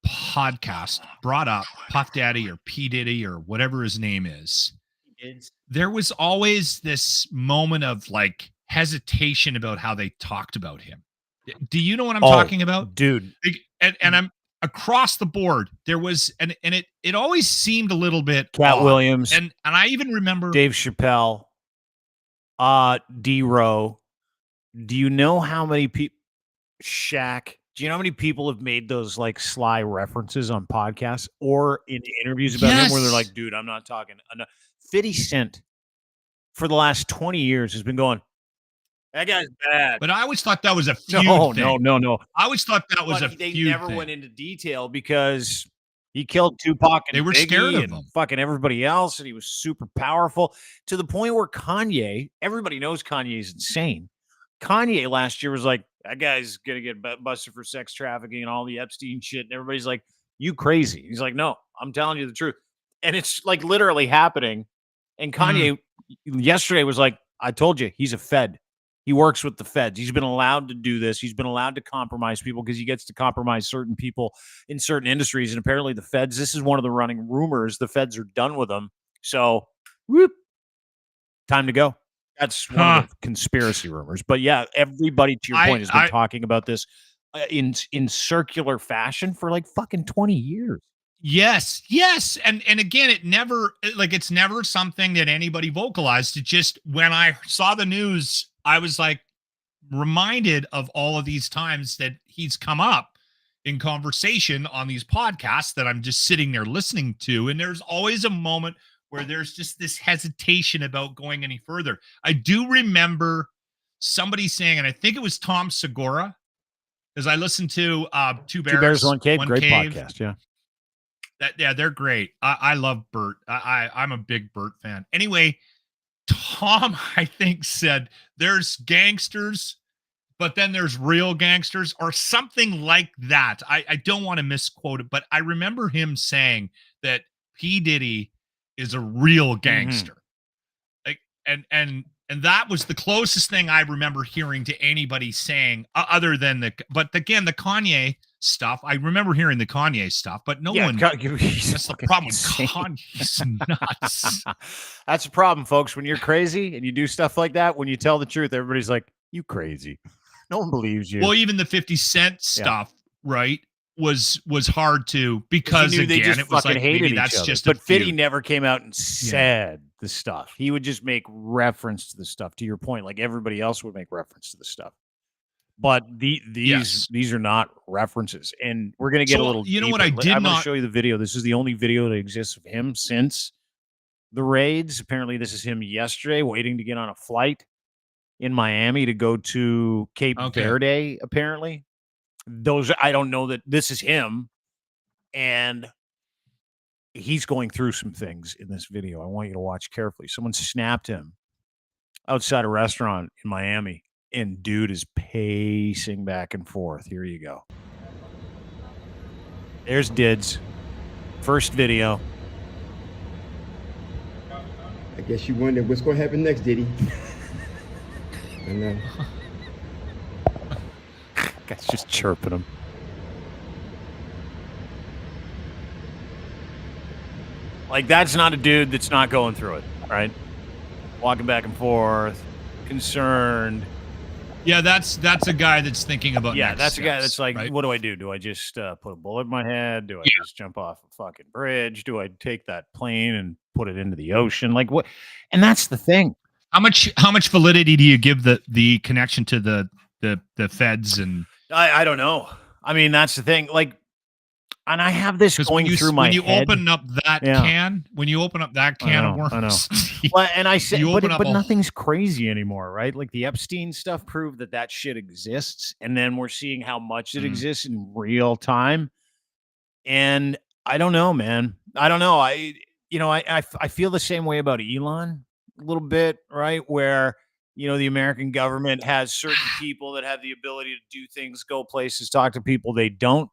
podcast brought up Puff Daddy or P. Diddy or whatever his name is, there was always this moment of like hesitation about how they talked about him. Do you know what I'm talking about? Dude. And I'm across the board. There was, and it always seemed a little bit Cat odd. Williams. And I even remember Dave Chappelle, Dero. Do you know how many people, Shaq, do you know how many people have made those like sly references on podcasts or in interviews about him where they're like, dude, I'm not talking enough. 50 Cent for the last 20 years has been going, that guy's bad. But I always thought that was a feud thing. No. I always thought that was a feud thing. They never thing. went into detail because he killed Tupac and they were Biggie scared of and him. Fucking everybody else, and he was super powerful to the point where Kanye, everybody knows Kanye is insane. Kanye last year was like, that guy's going to get busted for sex trafficking and all the Epstein shit. And everybody's like, you crazy. He's like, no, I'm telling you the truth. And it's like literally happening. And Kanye yesterday was like, I told you, he's a Fed. He works with the feds. He's been allowed to do this. He's been allowed to compromise people because he gets to compromise certain people in certain industries. And apparently the feds, this is one of the running rumors, the feds are done with him. So, whoop, time to go. That's one of the conspiracy rumors. But yeah, everybody, to your point, has been talking about this in circular fashion for like fucking 20 years. Yes. And again, it's never something that anybody vocalized. It just, when I saw the news, I was like reminded of all of these times that he's come up in conversation on these podcasts that I'm just sitting there listening to. And there's always a moment where there's just this hesitation about going any further. I do remember somebody saying, and I think it was Tom Segura, because I listened to Two Bears, One Cave, great podcast. Yeah. They're great. I love Bert. I'm a big Bert fan. Anyway, Tom, I think, said there's gangsters, but then there's real gangsters or something like that. I don't want to misquote it, but I remember him saying that P. Diddy is a real gangster. Like, and that was the closest thing I remember hearing to anybody saying other than but again, the Kanye stuff. I remember hearing the Kanye stuff, but no one. That's the problem. Kanye's nuts. That's the problem, folks. When you're crazy and you do stuff like that, when you tell the truth, everybody's like, "You crazy." No one believes you. Well, even the 50 Cent stuff, right, was hard to, because again, it was like, maybe that's just. But 50 never came out and said the stuff. He would just make reference to the stuff. To your point, like everybody else would make reference to the stuff. But these are not references, and we're gonna get a little. You know deeper. what I did I'm not gonna show you the video. This is the only video that exists of him since the raids. Apparently, this is him yesterday, waiting to get on a flight in Miami to go to Cape Verde. Apparently, I don't know that this is him, and he's going through some things in this video. I want you to watch carefully. Someone snapped him outside a restaurant in Miami. And dude is pacing back and forth. Here you go. There's Dids. First video. I guess you wonder what's going to happen next, Diddy. I know. Guy's just chirping him. Like, that's not a dude that's not going through it, right? Walking back and forth, concerned. Yeah, that's a guy that's thinking about. Yeah, that's a guy that's like, right? What do I do? Do I just put a bullet in my head? Do I just jump off a fucking bridge? Do I take that plane and put it into the ocean? Like what? And that's the thing. How much validity do you give the connection to the feds? And I don't know. I mean, that's the thing. Like, and I have this going through my head. When you open up that can of worms. I know. Well, and I said, but nothing's crazy anymore, right? Like the Epstein stuff proved that shit exists, and then we're seeing how much it exists in real time. And I don't know, man. I don't know. I feel the same way about Elon a little bit, right? Where the American government has certain people that have the ability to do things, go places, talk to people they don't.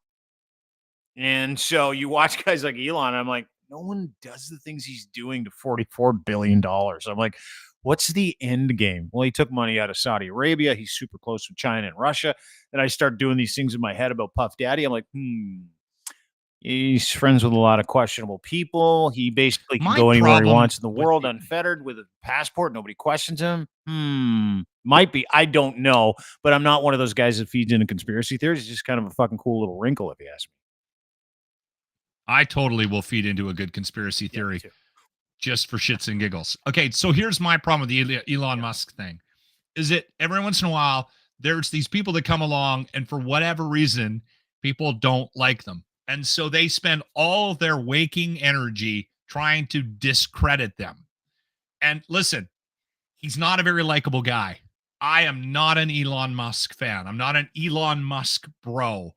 And so you watch guys like Elon, I'm like, no one does the things he's doing to $44 billion. I'm like, what's the end game? Well, he took money out of Saudi Arabia. He's super close with China and Russia. And I start doing these things in my head about Puff Daddy. I'm like, he's friends with a lot of questionable people. He basically can go anywhere he wants in the world unfettered with a passport. Nobody questions him. Might be. I don't know. But I'm not one of those guys that feeds into conspiracy theories. It's just kind of a fucking cool little wrinkle, if you ask me. I totally will feed into a good conspiracy theory just for shits and giggles. Okay, so here's my problem with the Elon Musk thing. Is that every once in a while, there's these people that come along, and for whatever reason, people don't like them. And so they spend all their waking energy trying to discredit them. And listen, he's not a very likable guy. I am not an Elon Musk fan. I'm not an Elon Musk bro.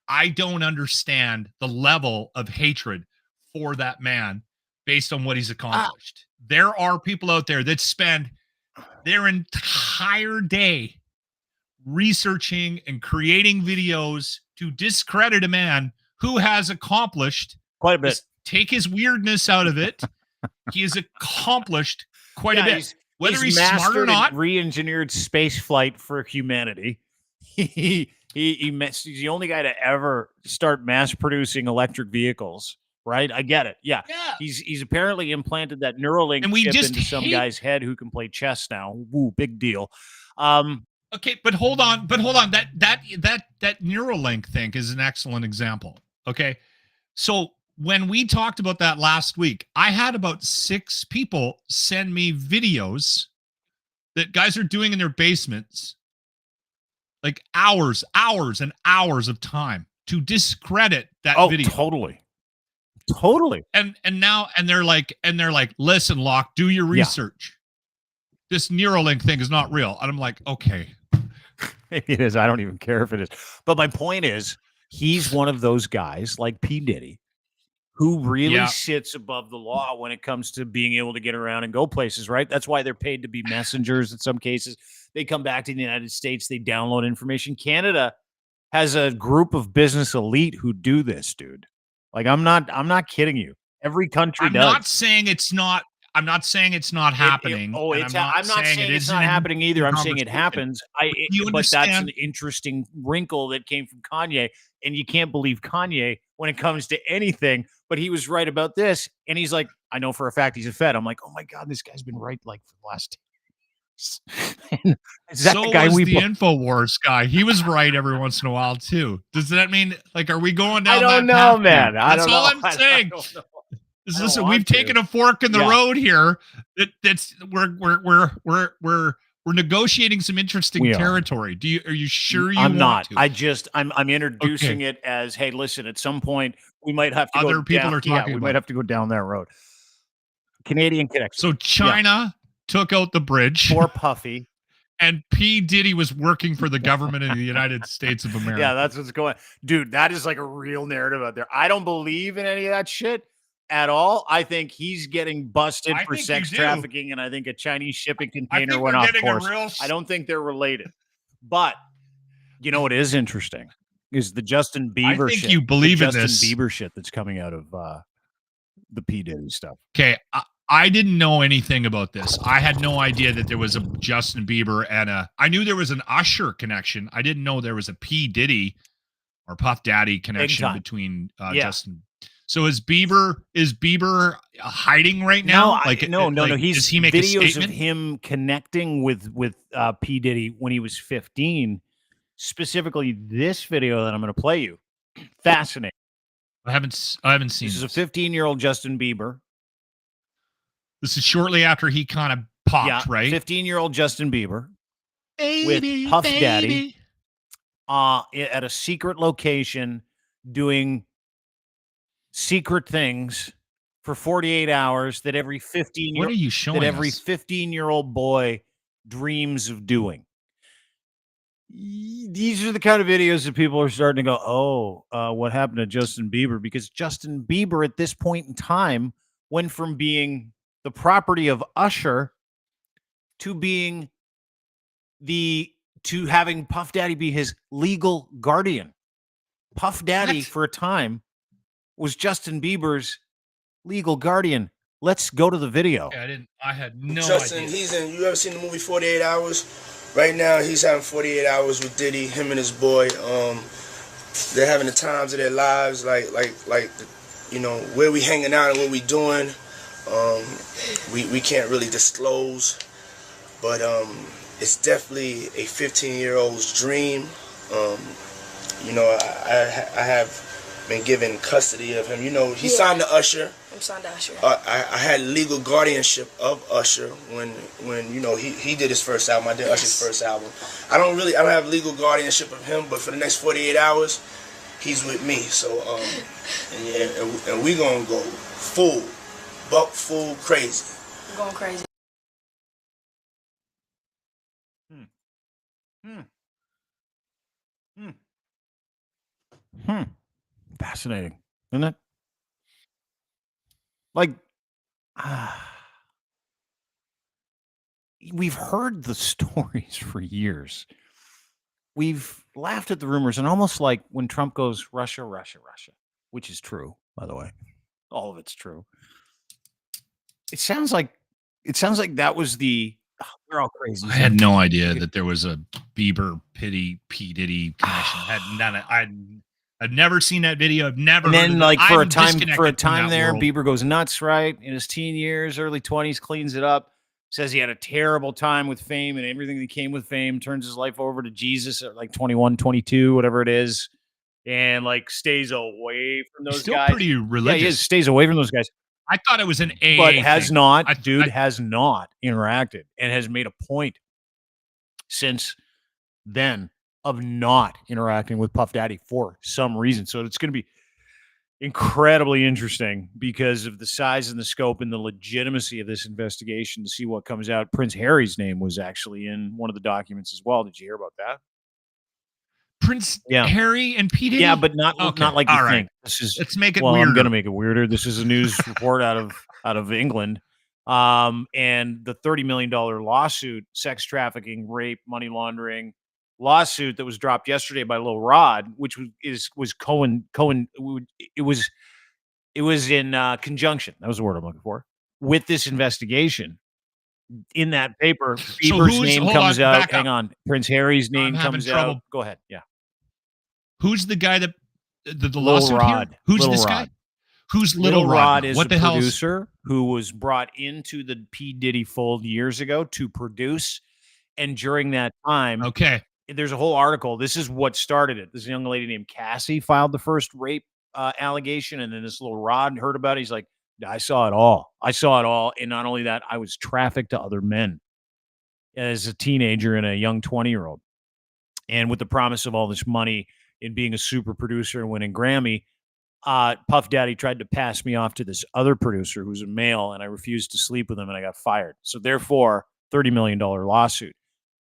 I don't understand the level of hatred for that man based on what he's accomplished. There are people out there that spend their entire day researching and creating videos to discredit a man who has accomplished quite a bit. Take his weirdness out of it. He has accomplished quite a bit. Whether he's smart or not. Re-engineered space flight for humanity. He's the only guy to ever start mass producing electric vehicles right? I get it. Yeah. Yeah. He's apparently implanted that Neuralink And we chip just into some hate- guy's head who can play chess now. Woo, big deal. Okay, but hold on. That Neuralink thing is an excellent example. Okay. So when we talked about that last week, I had about 6 people send me videos that guys are doing in their basements, like hours and hours of time to discredit that video. Totally. And they're like, listen, Locke, do your research. This Neuralink thing is not real. And I'm like, okay. Maybe it is. I don't even care if it is. But my point is, he's one of those guys like P. Diddy who really sits above the law when it comes to being able to get around and go places, right? That's why they're paid to be messengers in some cases. They come back to the United States, they download information. Canada has a group of business elite who do this, dude. Like, I'm not kidding you. Every country does. I'm not saying it's not happening. I'm not saying it's not happening either. I'm saying it happens. But that's an interesting wrinkle that came from Kanye. And you can't believe Kanye when it comes to anything. But he was right about this. And he's like, I know for a fact he's a Fed. I'm like, oh my God, this guy's been right like for the last 10 years. Is that so the guy was we the InfoWars guy. He was right every once in a while too. Does that mean, like, are we going down? I don't that know, path man. here? I That's don't all know. I'm saying. I don't know. Listen, we've taken a fork in the road here. We're negotiating some interesting territory. Are you sure you I'm want not. to? I'm introducing it as, hey, listen, at some point we might have to Other go people down, are talking about might have to go down that road. Canadian connection. So China took out the bridge. Poor Puffy. And P. Diddy was working for the government of the United States of America. Yeah, that's what's going on. Dude, that is like a real narrative out there. I don't believe in any of that shit at all. I think he's getting busted for sex trafficking, and I think a Chinese shipping container went off course. I don't think they're related. But you know what is interesting is the Justin Bieber shit. You believe in Justin this Bieber shit that's coming out of the P. Diddy stuff. Okay, I didn't know anything about this. I had no idea that there was a Justin Bieber and I knew there was an Usher connection. I didn't know there was a P. Diddy or Puff Daddy connection between Justin. So is Bieber hiding right now? No. Does he make videos a statement? of him connecting with P. Diddy when he was 15. Specifically, this video that I'm going to play you. Fascinating. I haven't seen. This is a 15-year-old Justin Bieber. This is shortly after he kind of popped, right? 15-year-old Justin Bieber with Puff Daddy at a secret location doing secret things for 48 hours that every 15-year-old boy dreams of doing. These are the kind of videos that people are starting to go, what happened to Justin Bieber? Because Justin Bieber at this point in time went from being the property of Usher to being to having Puff Daddy be his legal guardian. Puff Daddy for a time was Justin Bieber's legal guardian. Let's go to the video. I had no Justin, idea. you ever seen the movie 48 Hours? Right now, he's having 48 hours with Diddy, him and his boy. They're having the times of their lives, like where we hanging out and what we doing. We can't really disclose, but it's definitely a 15-year-old's dream. I have been given custody of him. He signed to Usher. I'm signed to Usher. I had legal guardianship of Usher when he did his first album. I did Usher's first album. I don't have legal guardianship of him, but for the next 48 hours, he's with me. So and we gonna go full crazy. I'm going crazy. Fascinating, isn't it? Like, we've heard the stories for years. We've laughed at the rumors, and almost like when Trump goes Russia, Russia, Russia, which is true, by the way. All of it's true. It sounds like that was we're all crazy. I had no idea that there was a Bieber P. Diddy connection. I I've never seen that video. I've never. And then, like for a time there, world. Bieber goes nuts, right? In his teen years, early 20s, cleans it up. Says he had a terrible time with fame and everything that came with fame. Turns his life over to Jesus at like 21, 22, whatever it is, and like stays away from those Still guys. Pretty religious. Yeah, he stays away from those guys. I thought it was an AA but has thing. not has not interacted and has made a point since then of not interacting with Puff Daddy for some reason. So it's going to be incredibly interesting because of the size and the scope and the legitimacy of this investigation to see what comes out. Prince Harry's name was actually in one of the documents as well. Did you hear about that? Prince Harry and P. Diddy? Yeah, but not like you think. Let's make it weirder. weirder. I'm going to make it weirder. This is a news report out of England. And the $30 million lawsuit, sex trafficking, rape, money laundering lawsuit that was dropped yesterday by Lil Rod, which was Cohen. It was in conjunction. That was the word I'm looking for with this investigation. In that paper, Bieber's name comes out. Hang on, Prince Harry's name comes out. Go ahead. Yeah. Who's the guy that the lawsuit Rod. Here? Who's Little this Rod. guy? Who's Little Rod? Is what the hell? Producer who was brought into the P. Diddy fold years ago to produce, and during that time, there's a whole article. This is what started it. This young lady named Cassie filed the first rape allegation, and then this Little Rod heard about it. He's like, I saw it all. And not only that, I was trafficked to other men as a teenager and a young 20-year-old. And with the promise of all this money in being a super producer and winning Grammy, Puff Daddy tried to pass me off to this other producer who's a male, and I refused to sleep with him, and I got fired. So therefore, $30 million lawsuit.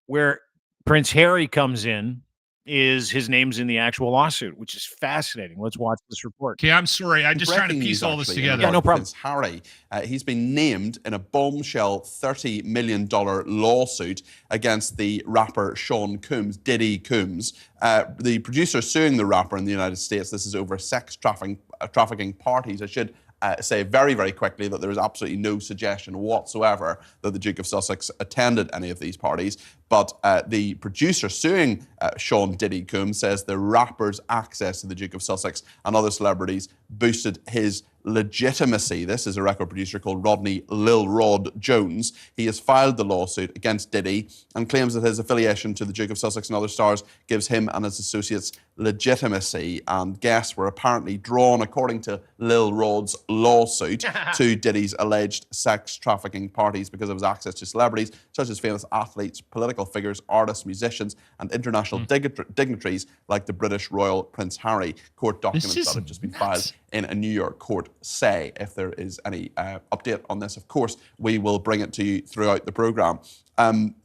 Where Prince Harry comes in is his name's in the actual lawsuit, which is fascinating. Let's watch this report. Okay, I'm sorry. I'm just trying to piece all this together. Yeah, no problem. Prince Harry, he's been named in a bombshell $30 million lawsuit against the rapper Sean Combs, Diddy Combs. The producer suing the rapper in the United States. This is over sex trafficking parties. I should say very, very quickly that there is absolutely no suggestion whatsoever that the Duke of Sussex attended any of these parties. But the producer suing Sean Diddy Combs says the rapper's access to the Duke of Sussex and other celebrities boosted his legitimacy. This is a record producer called Rodney Lil Rod Jones. He has filed the lawsuit against Diddy and claims that his affiliation to the Duke of Sussex and other stars gives him and his associates legitimacy. And guests were apparently drawn, according to Lil Rod's lawsuit, to Diddy's alleged sex trafficking parties because of his access to celebrities such as famous athletes, political figures, artists, musicians, and international dignitaries like the British Royal Prince Harry. Court documents that have just been filed in a New York court say. If there is any update on this, of course, we will bring it to you throughout the programme.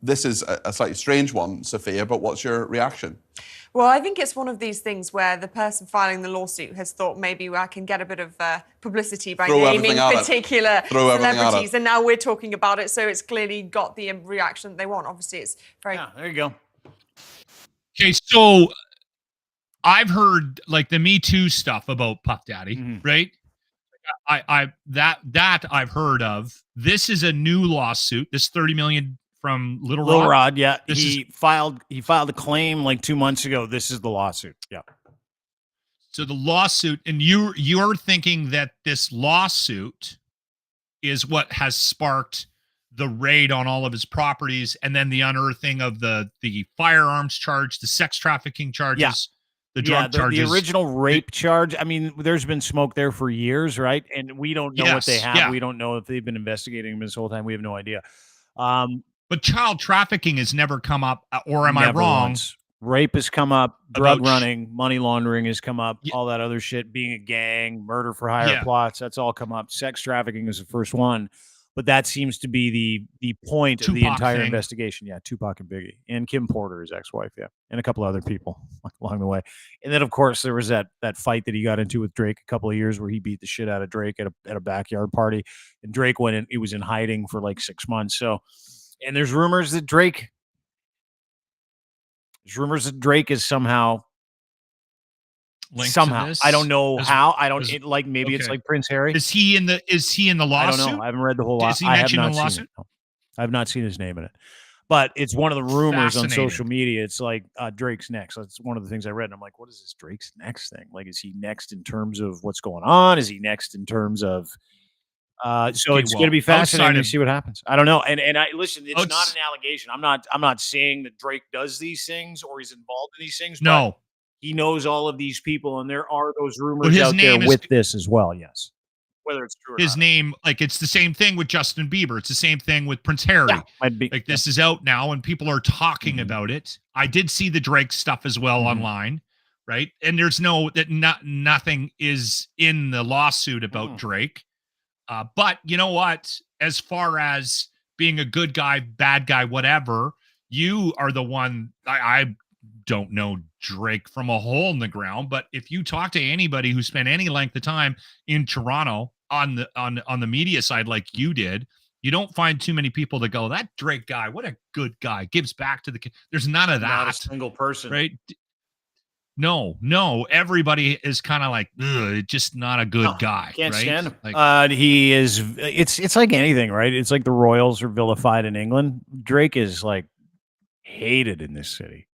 This is a slightly strange one, Sophia, but what's your reaction? Well, I think it's one of these things where the person filing the lawsuit has thought maybe I can get a bit of publicity by naming particular celebrities, and now we're talking about it, so it's clearly got the reaction that they want. Obviously, it's very... Yeah, there you go. Okay, so I've heard like the Me Too stuff about Puff Daddy, right? That I've heard of. This is a new lawsuit. This $30 million from Lil Rod. Yeah, he filed a claim like 2 months ago. This is the lawsuit. Yeah. So the lawsuit, and you're thinking that this lawsuit is what has sparked the raid on all of his properties, and then the unearthing of the firearms charge, the sex trafficking charges, the drug charges. The original rape charge. I mean, there's been smoke there for years, right? And we don't know what they have. Yeah. We don't know if they've been investigating him this whole time. We have no idea. But child trafficking has never come up, or am I wrong? Once. Rape has come up, drug running, money laundering has come up, all that other shit, being a gang, murder for hire plots, that's all come up. Sex trafficking is the first one. But that seems to be the point of the entire investigation. Yeah, Tupac and Biggie. And Kim Porter, his ex-wife, and a couple other people along the way. And then, of course, there was that fight that he got into with Drake a couple of years where he beat the shit out of Drake at a backyard party. And Drake went in, he was in hiding for like 6 months. So, and there's rumors that Drake is somehow I don't know how. I don't maybe it's like Prince Harry. Is he in the lawsuit? I don't know. I haven't read the whole lot. Is he mentioned in the lawsuit? I have not seen his name in it. But it's one of the rumors on social media. It's like Drake's next. That's one of the things I read. And I'm like, what is this Drake's next thing? Like, is he next in terms of what's going on? Is he next in terms of so it's going to be fascinating to see what happens. I don't know. And I listen, it's not an allegation. I'm not saying that Drake does these things or he's involved in these things. No. But he knows all of these people, and there are those rumors out there with this as well. Yes. Whether it's true or his not. name, like it's the same thing with Justin Bieber. It's the same thing with Prince Harry. Yeah, this is out now and people are talking about it. I did see the Drake stuff as well online, right? And there's nothing is in the lawsuit about Drake. But you know what? As far as being a good guy, bad guy, whatever, you are the one. I don't know Drake from a hole in the ground, but if you talk to anybody who spent any length of time in Toronto on the media side like you did, you don't find too many people that go, that Drake guy, what a good guy, gives back to the kid. There's none of that. Not a single person. Right? No. Everybody is kind of like, just not a good guy. Can't right? stand him. Like, he is. It's like anything, right? It's like the Royals are vilified in England. Drake is like hated in this city.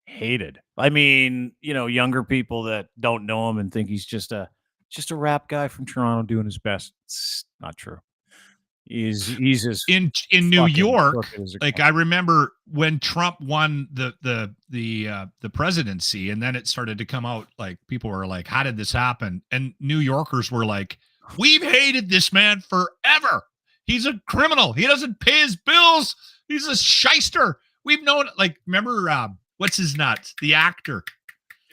Hated. I mean, younger people that don't know him and think he's just a rap guy from Toronto doing his best. It's not true. He's as in New York. Like I remember when Trump won the presidency, and then it started to come out like people were like, "How did this happen?" And New Yorkers were like, "We've hated this man forever. He's a criminal. He doesn't pay his bills. He's a shyster. We've known." Like, remember what's his nuts? The actor.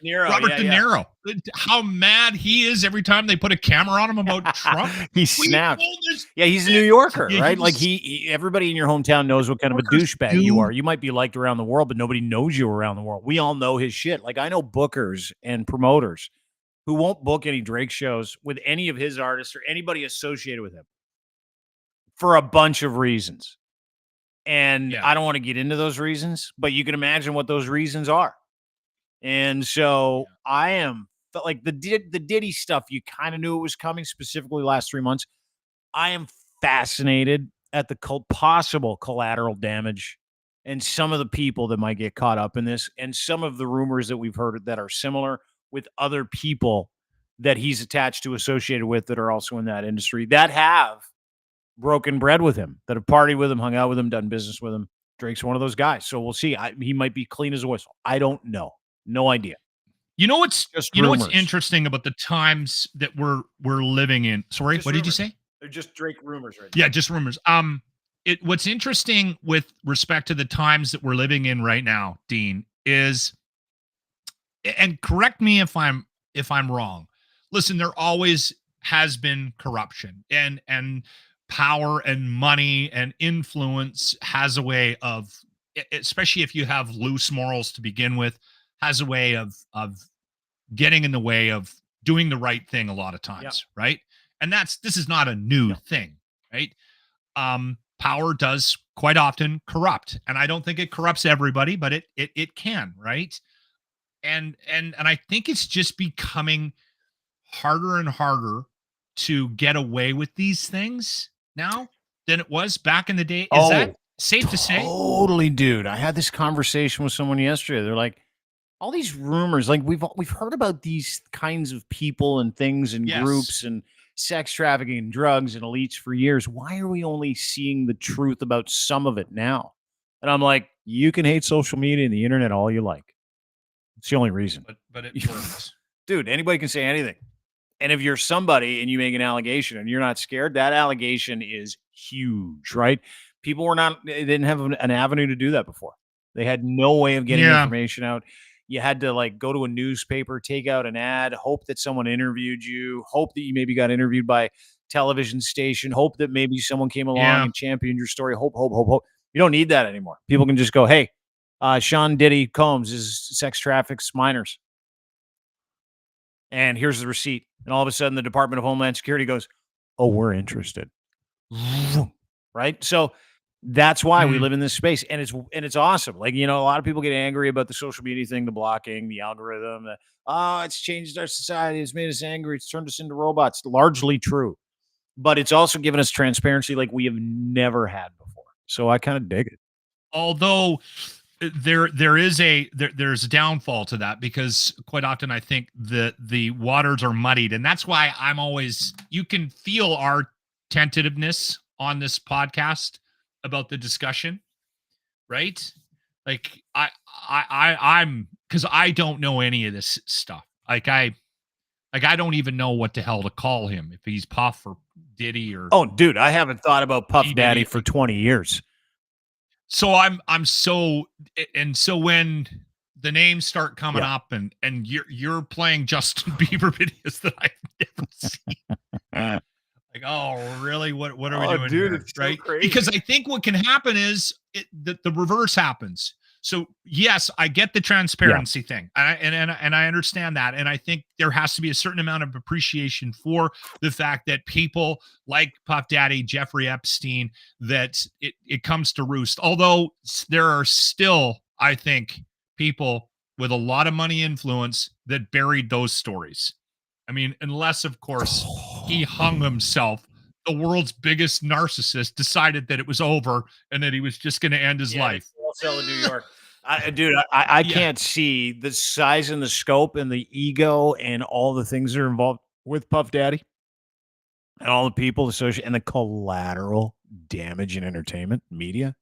Robert De Niro. How mad he is every time they put a camera on him about Trump. He snapped. Yeah, he's a New Yorker, right? Like everybody in your hometown knows what kind of a douchebag you are. You might be liked around the world, but nobody knows you around the world. We all know his shit. Like I know bookers and promoters who won't book any Drake shows with any of his artists or anybody associated with him for a bunch of reasons. And I don't want to get into those reasons, but you can imagine what those reasons are. And so I am like the Diddy stuff. You kind of knew it was coming, specifically last 3 months. I am fascinated at the possible collateral damage and some of the people that might get caught up in this, and some of the rumors that we've heard that are similar with other people that he's attached to, associated with, that are also in that industry that have broken bread with him, that have partied with him, hung out with him, done business with him. Drake's one of those guys. So we'll see. He might be clean as a whistle. I don't know. No idea. You know what's interesting about the times that we're living in? Sorry, what did you say? They're just Drake rumors right now. Yeah, just rumors. What's interesting with respect to the times that we're living in right now, Dean, is, and correct me if I'm wrong. Listen, there always has been corruption, and power and money and influence has a way of, especially if you have loose morals to begin with, has a way of getting in the way of doing the right thing a lot of times, right? And this is not a new thing, right? Power does quite often corrupt, and I don't think it corrupts everybody, but it can, right? And I think it's just becoming harder and harder to get away with these things now than it was back in the day. Is that safe to say? Totally, dude. I had this conversation with someone yesterday. They're like, all these rumors, like we've heard about these kinds of people and things and groups and sex trafficking and drugs and elites for years. Why are we only seeing the truth about some of it now? And I'm like, you can hate social media and the internet all you like. It's the only reason. But it works. Dude, anybody can say anything. And if you're somebody and you make an allegation and you're not scared, that allegation is huge, right? People they didn't have an avenue to do that before. They had no way of getting information out. You had to like go to a newspaper, take out an ad, hope that someone interviewed you, hope that you maybe got interviewed by television station, hope that maybe someone came along and championed your story. Hope. You don't need that anymore. People can just go, hey, Sean Diddy Combs is sex traffics minors. And here's the receipt. And all of a sudden the Department of Homeland Security goes, oh, we're interested. Right? So that's why we live in this space, and it's awesome. Like, a lot of people get angry about the social media thing, the blocking, the algorithm. It's changed our society. It's made us angry. It's turned us into robots. Largely true, but it's also given us transparency like we have never had before. So I kind of dig it. although there's a downfall to that, because quite often I think the waters are muddied, and that's why you can feel our tentativeness on this podcast about the discussion, right? Like I'm because I don't know any of this stuff. I don't even know what the hell to call him, if he's Puff or Diddy or. Oh, dude, I haven't thought about Puff Daddy for 20 years. So so when the names start coming up and you're playing Justin Bieber videos that I've never seen. Like, oh, really? What are we doing, dude, here? it's so Right? crazy. Because I think what can happen is the reverse happens. So yes, I get the transparency thing, and I understand that, and I think there has to be a certain amount of appreciation for the fact that people like Puff Daddy, Jeffrey Epstein, that it comes to roost. Although there are still, I think, people with a lot of money influence that buried those stories. I mean, unless, of course, he hung himself, the world's biggest narcissist decided that it was over and that he was just going to end his life. Sell in New York. I can't see the size and the scope and the ego and all the things that are involved with Puff Daddy and all the people associated and the collateral damage in entertainment media.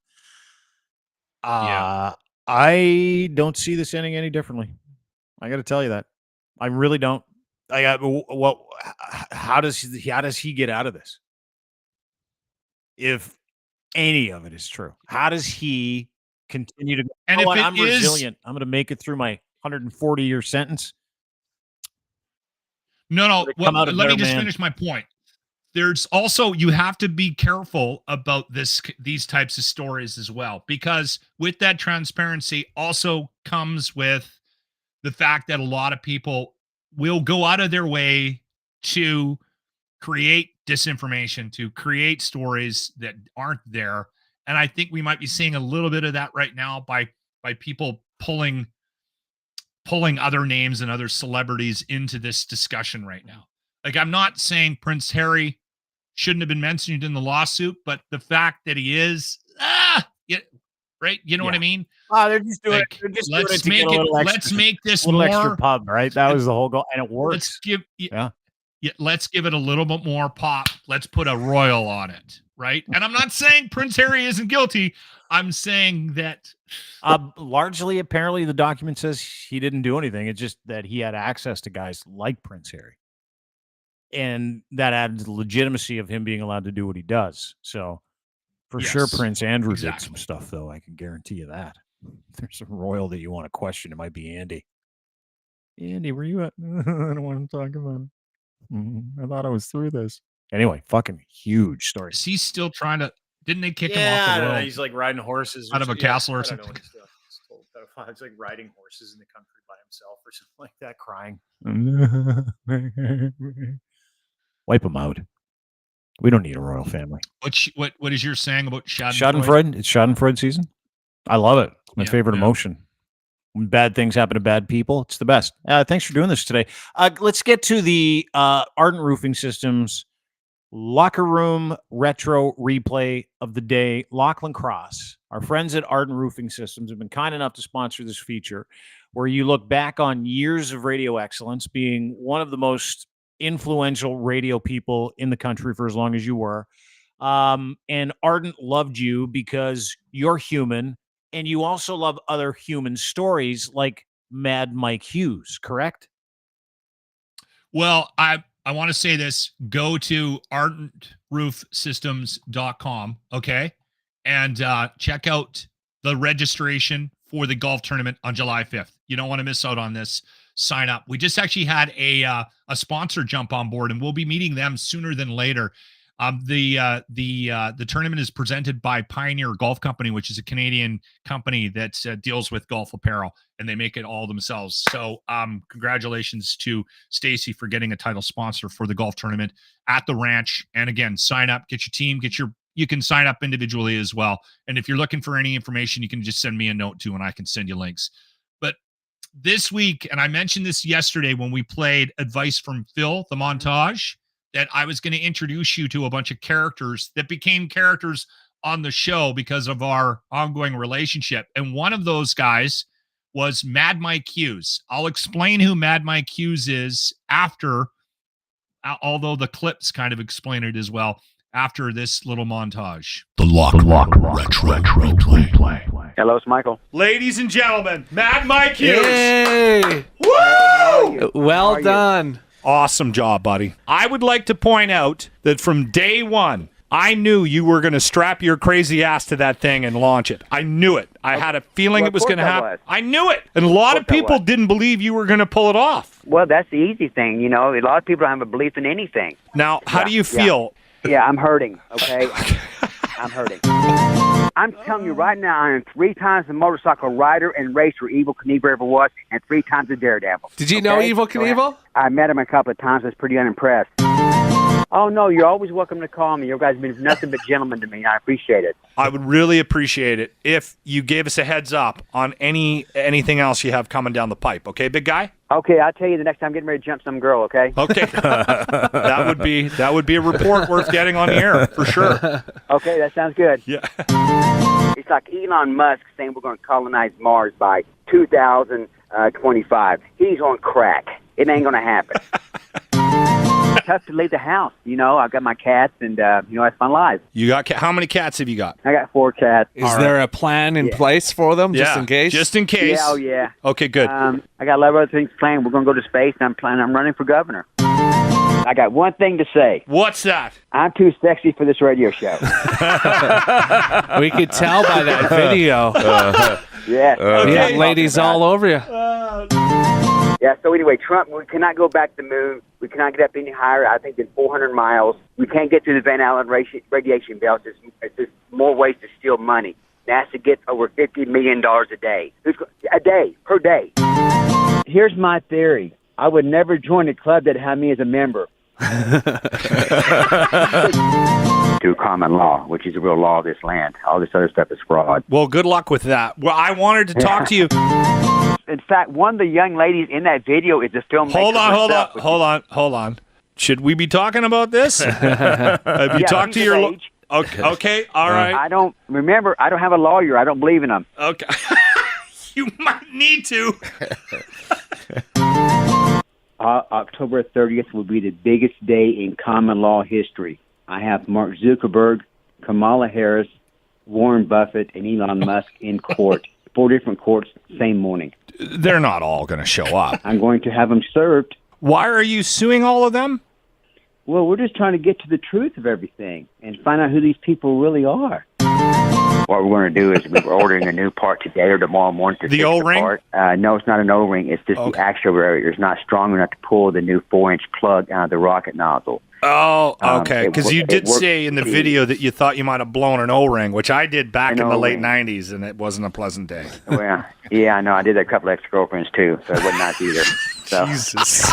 I don't see this ending any differently. I got to tell you that. I really don't. How does he get out of this? If any of it is true, how does he continue to go, and if I'm resilient, I'm going to make it through my 140-year sentence? No. Well, let me just finish my point. There's also, you have to be careful about these types of stories as well, because with that transparency also comes with the fact that a lot of people will go out of their way to create disinformation, to create stories that aren't there. And I think we might be seeing a little bit of that right now by people pulling other names and other celebrities into this discussion right now. Like, I'm not saying Prince Harry shouldn't have been mentioned in the lawsuit, but the fact that he is, right? You know what I mean? They're just doing it. They're just let's doing it to let's make this a little more extra pub, right? That was the whole goal, and it works. Let's give it a little bit more pop. Let's put a royal on it, right? And I'm not saying Prince Harry isn't guilty. I'm saying that largely, apparently, the document says he didn't do anything. It's just that he had access to guys like Prince Harry, and that adds the legitimacy of him being allowed to do what he does. So, for sure, Prince Andrew did some stuff, though. I can guarantee you that. If there's a royal that you want to question, it might be Andy. Andy, were you at? I don't want to talk about it. I thought I was through this. Anyway, fucking huge story. Is he still trying to? Didn't they kick him off the road? He's like riding horses out of a castle or something. It's like riding horses in the country by himself or something like that, crying. Wipe him out. We don't need a royal family. What is your saying about Schadenfreude? Schadenfreude. It's Schadenfreude season. I love it. It's my favorite emotion. When bad things happen to bad people, it's the best. Thanks for doing this today. Let's get to the Ardent Roofing Systems locker room retro replay of the day. Lachlan Cross, our friends at Ardent Roofing Systems, have been kind enough to sponsor this feature where you look back on years of radio excellence, being one of the most influential radio people in the country for as long as you were. And Ardent loved you because you're human, and you also love other human stories like Mad Mike Hughes, correct? Well, I want to say this. Go to ardentroofsystems.com, okay? And check out the registration for the golf tournament on July 5th. You don't want to miss out on this. Sign up. We just actually had a sponsor jump on board, and we'll be meeting them sooner than later. The tournament is presented by Pioneer Golf Company, which is a Canadian company that deals with golf apparel, and they make it all themselves. So congratulations to Stacy for getting a title sponsor for the golf tournament at the ranch. And again, sign up, get your team, you can sign up individually as well. And if you're looking for any information, you can just send me a note too, and I can send you links. But this week, and I mentioned this yesterday when we played Advice from Phil, the montage, that I was going to introduce you to a bunch of characters that became characters on the show because of our ongoing relationship. And one of those guys was Mad Mike Hughes. I'll explain who Mad Mike Hughes is after, although the clips kind of explain it as well, after this little montage. The Lock Retro Replay. Hello, it's Michael. Ladies and gentlemen, Mad Mike Hughes. Yay! Woo! Well done. Awesome job, buddy. I would like to point out that from day one, I knew you were going to strap your crazy ass to that thing and launch it. I knew it. I had a feeling it was going to happen. I knew it. And a lot of people didn't believe you were going to pull it off. Well, that's the easy thing. You know, a lot of people don't have a belief in anything. Now, how do you feel? Yeah, I'm hurting, okay? I'm hurting. I'm telling you right now, I am 3 times the motorcycle rider and racer Evel Knievel ever was, and 3 times the daredevil. Did you know Evel Knievel? I met him a couple of times. I was pretty unimpressed. Oh, no, you're always welcome to call me. You guys have been nothing but gentlemen to me, and I appreciate it. I would really appreciate it if you gave us a heads up on anything else you have coming down the pipe. Okay, big guy? Okay, I'll tell you the next time I'm getting ready to jump some girl, okay? Okay. that would be a report worth getting on the air, for sure. Okay, that sounds good. Yeah. It's like Elon Musk saying we're going to colonize Mars by 2025. He's on crack. It ain't going to happen. It's tough to leave the house. You know, I've got my cats, and, that's my life. You got how many cats have you got? I got 4 cats. Is there a plan in place for them, just in case? Just in case. Yeah, oh, yeah. Okay, good. I got a lot of other things planned. We're going to go to space, and I'm running for governor. I got one thing to say. What's that? I'm too sexy for this radio show. We could tell by that video. Yeah. You have ladies all over you. Yeah, so anyway, Trump, we cannot go back to the moon. We cannot get up any higher, I think, than 400 miles. We can't get to the Van Allen radiation belt. It's just more ways to steal money. NASA gets over $50 million a day. Per day. Here's my theory. I would never join a club that had me as a member. To common law, which is the real law of this land. All this other stuff is fraud. Well, good luck with that. Well, I wanted to talk to you. In fact, one of the young ladies in that video is a filmmaker. Hold on. Should we be talking about this? Have you talked to your... Okay, all right. I don't have a lawyer. I don't believe in them. Okay. You might need to. October 30th will be the biggest day in common law history. I have Mark Zuckerberg, Kamala Harris, Warren Buffett, and Elon Musk in court. 4 different courts, same morning. They're not all going to show up. I'm going to have them served. Why are you suing all of them? Well, we're just trying to get to the truth of everything and find out who these people really are. What we're going to do is we're ordering a new part today or tomorrow morning to fix the O-ring? part. No, it's not an O-ring. It's just the actuator is not strong enough to pull the new 4-inch plug out of the rocket nozzle. Oh, okay. Because you did say in the video that you thought you might have blown an O-ring, which I did back in the late 90s, and it wasn't a pleasant day. Well, yeah, I know. I did that a couple of ex-girlfriends, too, so it wasn't nice either. So. Jesus.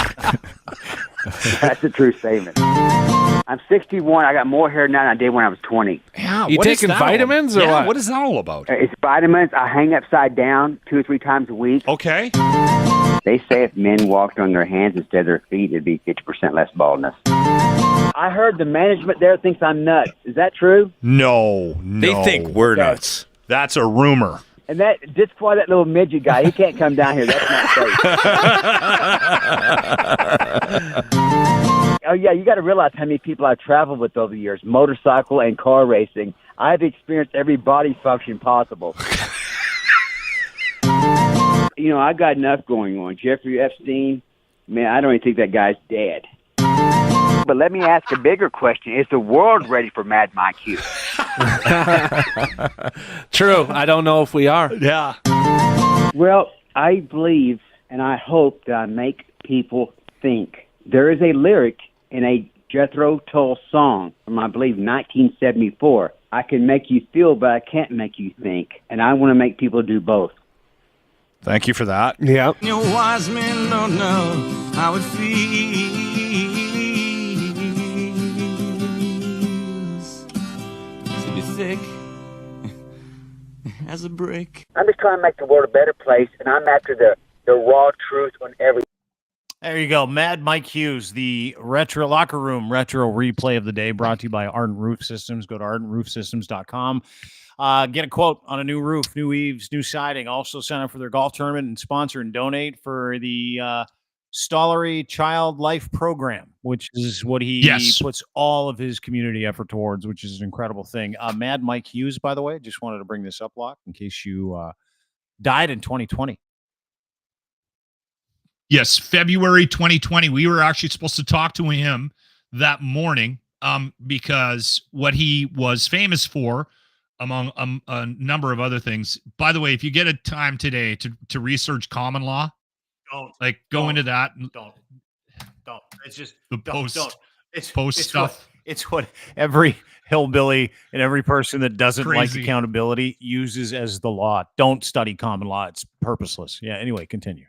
That's a true statement. I'm 61. I got more hair now than I did when I was 20. Yeah, you taking vitamins or what? What is that all about? It's vitamins. I hang upside down 2 or 3 times a week. Okay. They say if men walked on their hands instead of their feet, it'd be 50% less baldness. I heard the management there thinks I'm nuts. Is that true? No. They think we're nuts. That's a rumor. And that disqualify that little midget guy. He can't come down here. That's not safe. Oh, yeah, you got to realize how many people I've traveled with over the years, motorcycle and car racing. I've experienced every body function possible. I got enough going on. Jeffrey Epstein, man, I don't even think that guy's dead. But let me ask a bigger question. Is the world ready for Mad Mike Hughes? True. I don't know if we are. Yeah. Well, I believe and I hope that I make people think. There is a lyric in a Jethro Tull song from, I believe, 1974. I can make you feel, but I can't make you think. And I want to make people do both. Thank you for that. Yeah. Your wise men don't know how it feels to be thick as a brick. I'm just trying to make the world a better place, and I'm after the raw truth on everything. There you go. Mad Mike Hughes, the retro locker room retro replay of the day, brought to you by Ardent Roof Systems. Go to ardentroofsystems.com. Get a quote on a new roof, new eaves, new siding. Also sign up for their golf tournament and sponsor and donate for the Stollery Child Life Program, which is what he puts all of his community effort towards, which is an incredible thing. Mad Mike Hughes, by the way, just wanted to bring this up, Locke, in case you died in 2020. Yes, February 2020. We were actually supposed to talk to him that morning because what he was famous for, among a number of other things. By the way, if you get a time today to research common law, go into that. Don't. It's just the don't. It's stuff. It's what every hillbilly and every person that doesn't like Crazy. accountability uses as the law. Don't study common law. It's purposeless. Yeah. Anyway, continue.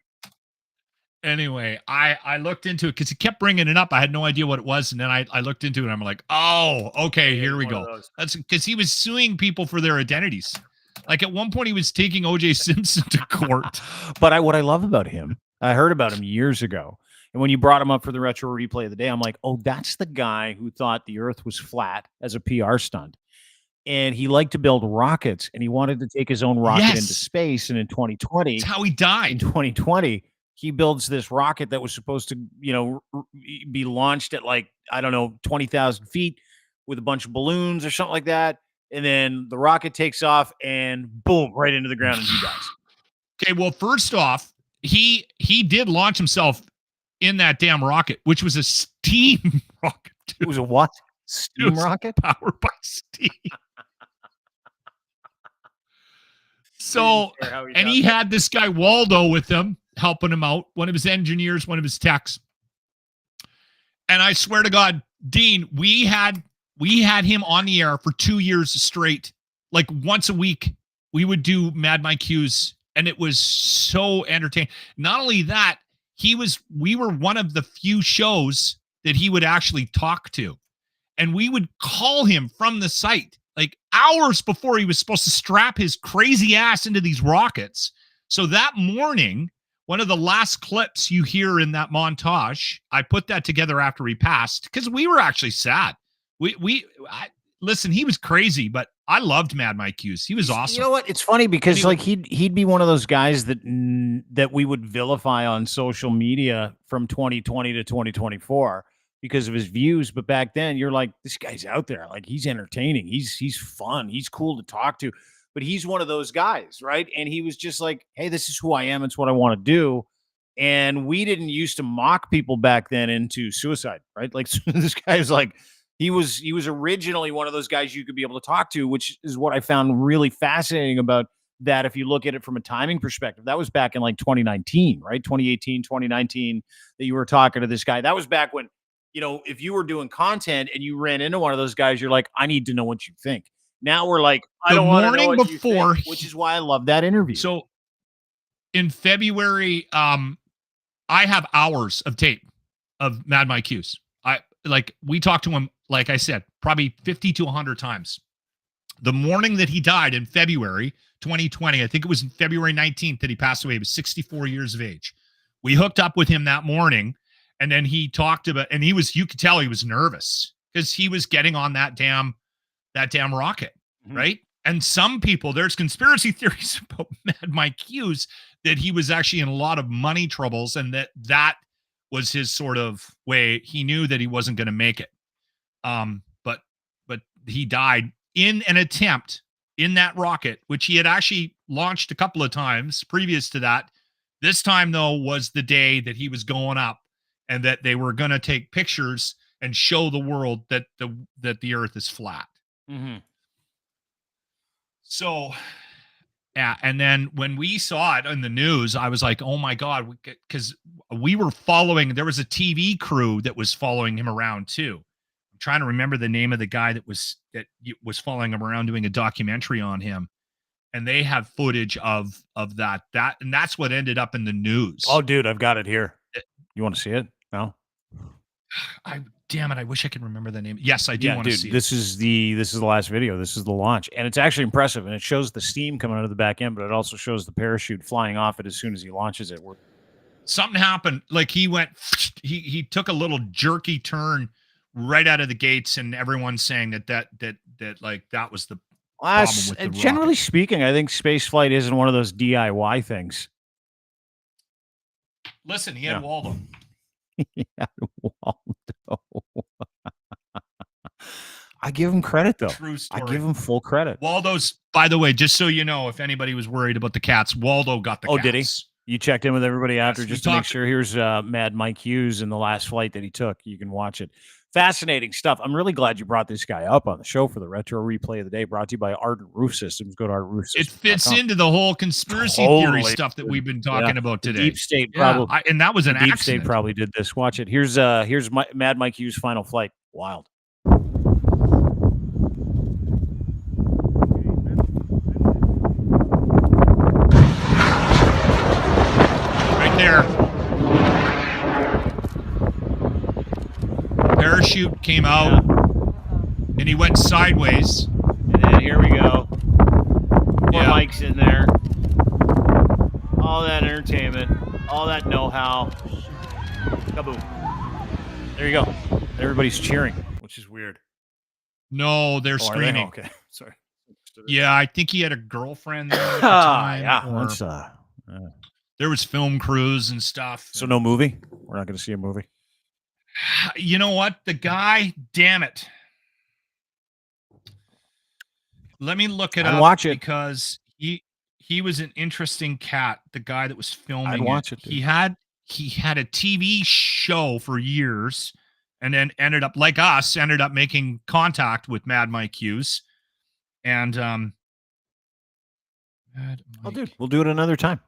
Anyway, I looked into it because he kept bringing it up. I had no idea what it was. And then I looked into it and I'm like, oh, okay, here we go. That's because he was suing people for their identities. Like at one point he was taking OJ Simpson to court. But what I love about him, I heard about him years ago. And when you brought him up for the retro replay of the day, I'm like, oh, that's the guy who thought the earth was flat as a PR stunt. And he liked to build rockets and he wanted to take his own rocket into space. And in 2020, that's how he died. In 2020, he builds this rocket that was supposed to, be launched at 20,000 feet with a bunch of balloons or something like that. And then the rocket takes off and boom, right into the ground and he dies. Okay, well, first off, he did launch himself in that damn rocket, which was a steam rocket. Dude. It was a what? Steam rocket? Powered by steam. So, and he had this guy Waldo with him, helping him out, one of his engineers, one of his techs. And I swear to God, Dean, we had him on the air for 2 years straight. Like once a week, we would do Mad Mike Hughes, and it was so entertaining. Not only that, we were one of the few shows that he would actually talk to. And we would call him from the site like hours before he was supposed to strap his crazy ass into these rockets. So that morning, one of the last clips you hear in that montage, I put that together after he passed because we were actually sad. Listen, he was crazy, but I loved Mad Mike Hughes. He was awesome. You know what? It's funny because he'd be one of those guys that we would vilify on social media from 2020 to 2024 because of his views. But back then, you're like, this guy's out there. Like he's entertaining. He's fun. He's cool to talk to. But he's one of those guys, right? And he was just like, hey, this is who I am. It's what I want to do. And we didn't used to mock people back then into suicide, right? Like this guy's like, he was originally one of those guys you could be able to talk to, which is what I found really fascinating about that. If you look at it from a timing perspective, that was back in like 2019, right? 2018, 2019 that you were talking to this guy. That was back when, if you were doing content and you ran into one of those guys, you're like, I need to know what you think. Now we're like, I don't want to know what you think, which is why I love that interview. So in February, I have hours of tape of Mad Mike Hughes. We talked to him, like I said, probably 50 to 100 times. The morning that he died in February 2020, I think it was February 19th that he passed away. He was 64 years of age. We hooked up with him that morning, and then he talked about, and you could tell he was nervous because he was getting on that damn rocket, right? And some people, there's conspiracy theories about Mad Mike Hughes that he was actually in a lot of money troubles, and that was his sort of way. He knew that he wasn't going to make it. But he died in an attempt in that rocket, which he had actually launched a couple of times previous to that. This time, though, was the day that he was going up and that they were going to take pictures and show the world that the earth is flat. Mm-hmm. So, yeah. And then when we saw it in the news, I was like, oh my God, because we were following, there was a TV crew that was following him around too. I'm trying to remember the name of the guy that was following him around doing a documentary on him. And they have footage of that, and that's what ended up in the news. Oh, dude, I've got it here. You want to see it? No? Damn it, I wish I could remember the name. Yes, I do want to see it. This is the last video. This is the launch. And it's actually impressive. And it shows the steam coming out of the back end, but it also shows the parachute flying off it as soon as he launches it. something happened. Like he he took a little jerky turn right out of the gates, and everyone's saying that like that was the problem with the generally rocket. speaking, I think space flight isn't one of those DIY things. Listen, he had Waldo. He had Waldo. I give him credit, though. True story. I give him full credit. Waldo's, by the way, just so you know, if anybody was worried about the cats, Waldo got the cats. Oh, did he? You checked in with everybody after just to make sure. Here's Mad Mike Hughes in the last flight that he took. You can watch it. Fascinating stuff. I'm really glad you brought this guy up on the show for the retro replay of the day, brought to you by Ardent Roof Systems. Go to ardentroofsystems.com. It fits into the whole conspiracy theory stuff that we've been talking about today. The Deep State probably, and that was an Deep accident. State probably did this. Watch it. Here's Mad Mike Hughes' final flight. Wild. Right there. Parachute came out, and he went sideways. And then here we go. Poor Mike's in there. All that entertainment, all that know-how. Kaboom. There you go. Everybody's cheering, which is weird. No, they're screaming. Okay, sorry. Yeah, I think he had a girlfriend there at the time. There was film crews and stuff. So no movie? We're not going to see a movie? You know what? The guy, damn it. Let me look it up. Watch it. Because he was an interesting cat, the guy that was filming I'd watch it. He had a TV show for years and then ended up making contact with Mad Mike Hughes. And dude, we'll do it another time.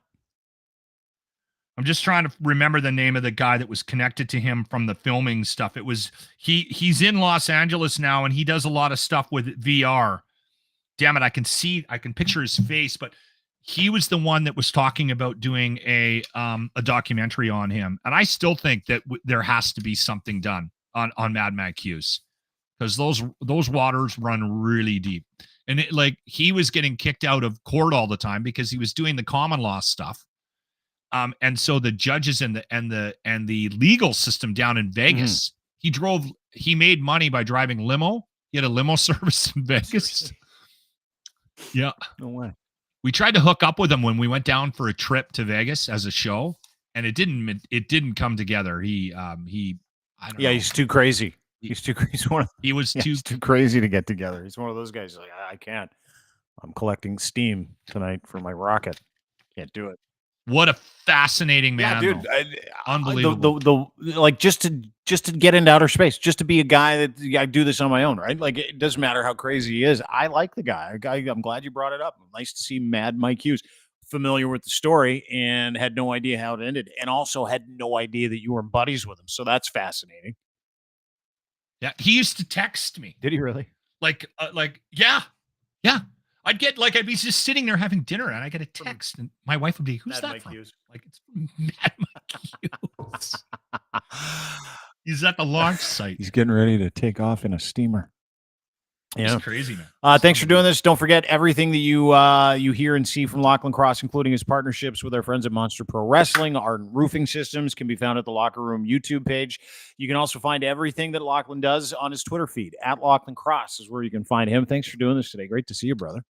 I'm just trying to remember the name of the guy that was connected to him from the filming stuff. It was he's in Los Angeles now, and he does a lot of stuff with VR. Damn it, I can picture his face, but he was the one that was talking about doing a documentary on him. And I still think that there has to be something done on Mad Mike Hughes, because those waters run really deep. And he was getting kicked out of court all the time because he was doing the common law stuff. And so the judges and the legal system down in Vegas, he made money by driving limo. He had a limo service in Vegas. Yeah. No way. We tried to hook up with him when we went down for a trip to Vegas as a show, and it didn't come together. I don't know. He's too crazy. He's too crazy. He's too crazy to get together. He's one of those guys like, I can't. I'm collecting steam tonight for my rocket. Can't do it. What a fascinating man. Yeah, dude. Unbelievable. Just to get into outer space, just to be a guy that I do this on my own, right? Like, it doesn't matter how crazy he is. I like the guy. I'm glad you brought it up. Nice to see Mad Mike Hughes, familiar with the story and had no idea how it ended, and also had no idea that you were buddies with him. So that's fascinating. Yeah, he used to text me. Did he really? Yeah. I'd be just sitting there having dinner, and I get a text, and my wife would be, "Who's that from?" Like, it's Mad Mike Hughes. He's at the launch site. He's getting ready to take off in a steamer. Yeah, it's crazy, man. Thanks for doing this. Don't forget everything that you hear and see from Lachlan Cross, including his partnerships with our friends at Monster Pro Wrestling. Ardent Roofing Systems can be found at the Locker Room YouTube page. You can also find everything that Lachlan does on his Twitter feed. At Lachlan Cross is where you can find him. Thanks for doing this today. Great to see you, brother.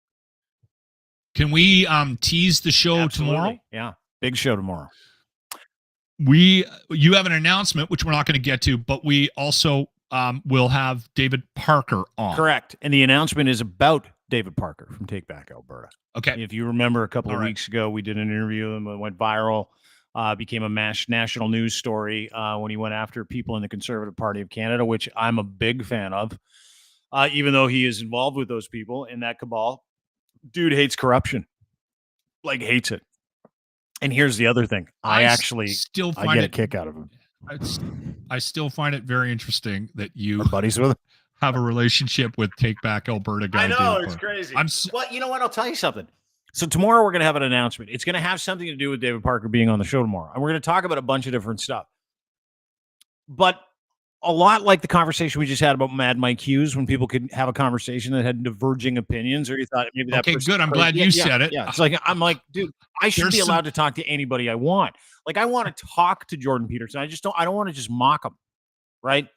Can we tease the show tomorrow? Yeah, big show tomorrow. You have an announcement, which we're not going to get to, but we also will have David Parker on. Correct. And the announcement is about David Parker from Take Back Alberta. Okay. If you remember a couple of weeks ago, we did an interview and it went viral, became a national news story when he went after people in the Conservative Party of Canada, which I'm a big fan of, even though he is involved with those people in that cabal. Dude hates corruption, hates it. And here's the other thing. I get a kick out of him. I still find it very interesting that you are buddies with him. Have a relationship with Take Back Alberta guy. I know, it's crazy. Well, you know what? I'll tell you something. So tomorrow we're going to have an announcement. It's going to have something to do with David Parker being on the show tomorrow. And we're going to talk about a bunch of different stuff. But a lot like the conversation we just had about Mad Mike Hughes, when people could have a conversation that had diverging opinions, or you thought maybe that. Okay, good. I'm glad you said it. Yeah, it's like I'm like, dude, I should be allowed to talk to anybody I want. Like, I want to talk to Jordan Peterson. I don't want to just mock him, right?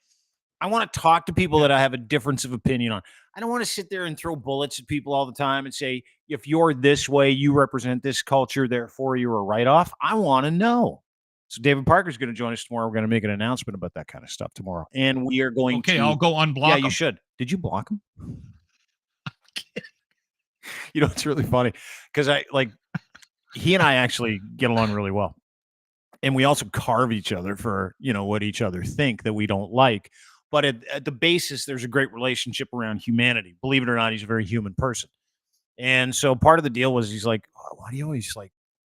I want to talk to people that I have a difference of opinion on. I don't want to sit there and throw bullets at people all the time and say, if you're this way, you represent this culture, therefore you're a write-off. I want to know. So David Parker's going to join us tomorrow. We're going to make an announcement about that kind of stuff tomorrow. And we are going to... Okay, I'll go unblock him. Yeah, you should. Did you block him? You know, it's really funny because he and I actually get along really well. And we also carve each other for, what each other think that we don't like. But at the basis, there's a great relationship around humanity. Believe it or not, he's a very human person. And so part of the deal was he's like, oh, why do you always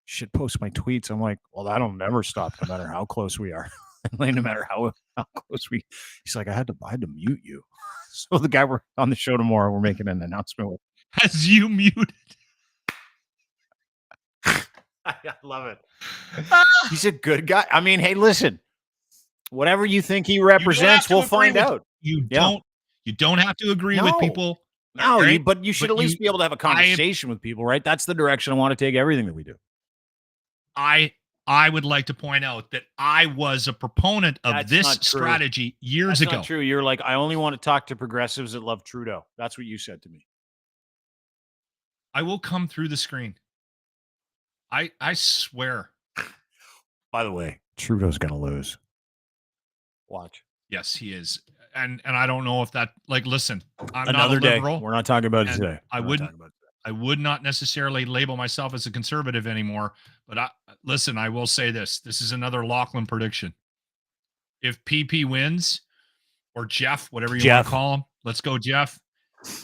shit post my tweets? I'm like, well, that'll never stop no matter how close we are. Like, no matter how close he's like, I had to mute you. So the guy we're on the show tomorrow, we're making an announcement with. Has you muted? I love it. He's a good guy. I mean, hey, listen, whatever you think he represents, we'll find out. You don't have to agree with people. No, but you should at least be able to have a conversation with people, right? That's the direction I want to take everything that we do. I would like to point out that I was a proponent of this strategy years ago. That's not true. You're like, I only want to talk to progressives that love Trudeau. That's what you said to me. I will come through the screen. I swear. By the way, Trudeau's going to lose. Watch. Yes, he is. And I don't know if that, listen, I'm another not a liberal. Day. We're not talking about it today. I would not necessarily label myself as a conservative anymore, but I will say this. This is another Lachlan prediction. If PP wins, or Jeff, whatever you want to call him, let's go Jeff,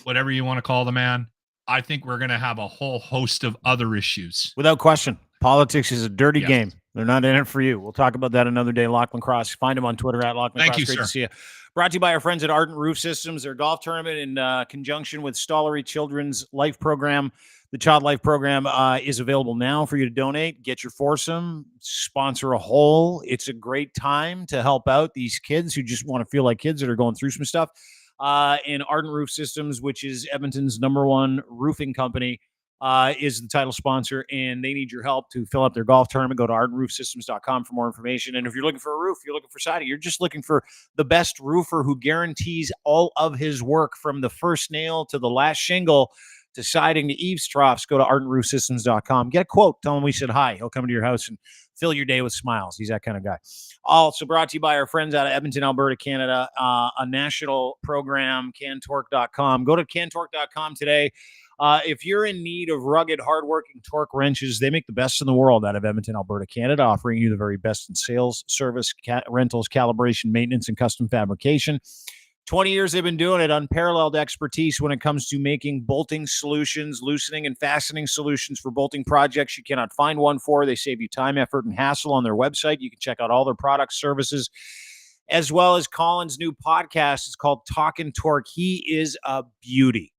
whatever you want to call the man, I think we're going to have a whole host of other issues. Without question. Politics is a dirty game. They're not in it for you. We'll talk about that another day. Lachlan Cross. Find him on Twitter at Lachlan Thank Cross. you, Great sir. to see you. Brought to you by our friends at Ardent Roof Systems. Their golf tournament in conjunction with Stollery Children's Life Program. The Child Life Program is available now for you to donate. Get your foursome. Sponsor a hole. It's a great time to help out these kids who just want to feel like kids that are going through some stuff. And Ardent Roof Systems, which is Edmonton's #1 roofing company, is the title sponsor, and they need your help to fill up their golf tournament. Go to ardentroofsystems.com for more information. And if you're looking for a roof, you're looking for siding, you're just looking for the best roofer who guarantees all of his work from the first nail to the last shingle to siding to eaves troughs, go to ardentroofsystems.com. Get a quote. Tell him we said hi. He'll come to your house and fill your day with smiles. He's that kind of guy. Also brought to you by our friends out of Edmonton, Alberta, Canada, a national program, cantorque.com. Go to cantorque.com today. If you're in need of rugged, hardworking torque wrenches, they make the best in the world out of Edmonton, Alberta, Canada, offering you the very best in sales, service, rentals, calibration, maintenance, and custom fabrication. 20 years they've been doing it. Unparalleled expertise when it comes to making bolting solutions, loosening and fastening solutions for bolting projects you cannot find one for. They save you time, effort, and hassle on their website. You can check out all their products, services, as well as Colin's new podcast. It's called Talkin' Torque. He is a beauty.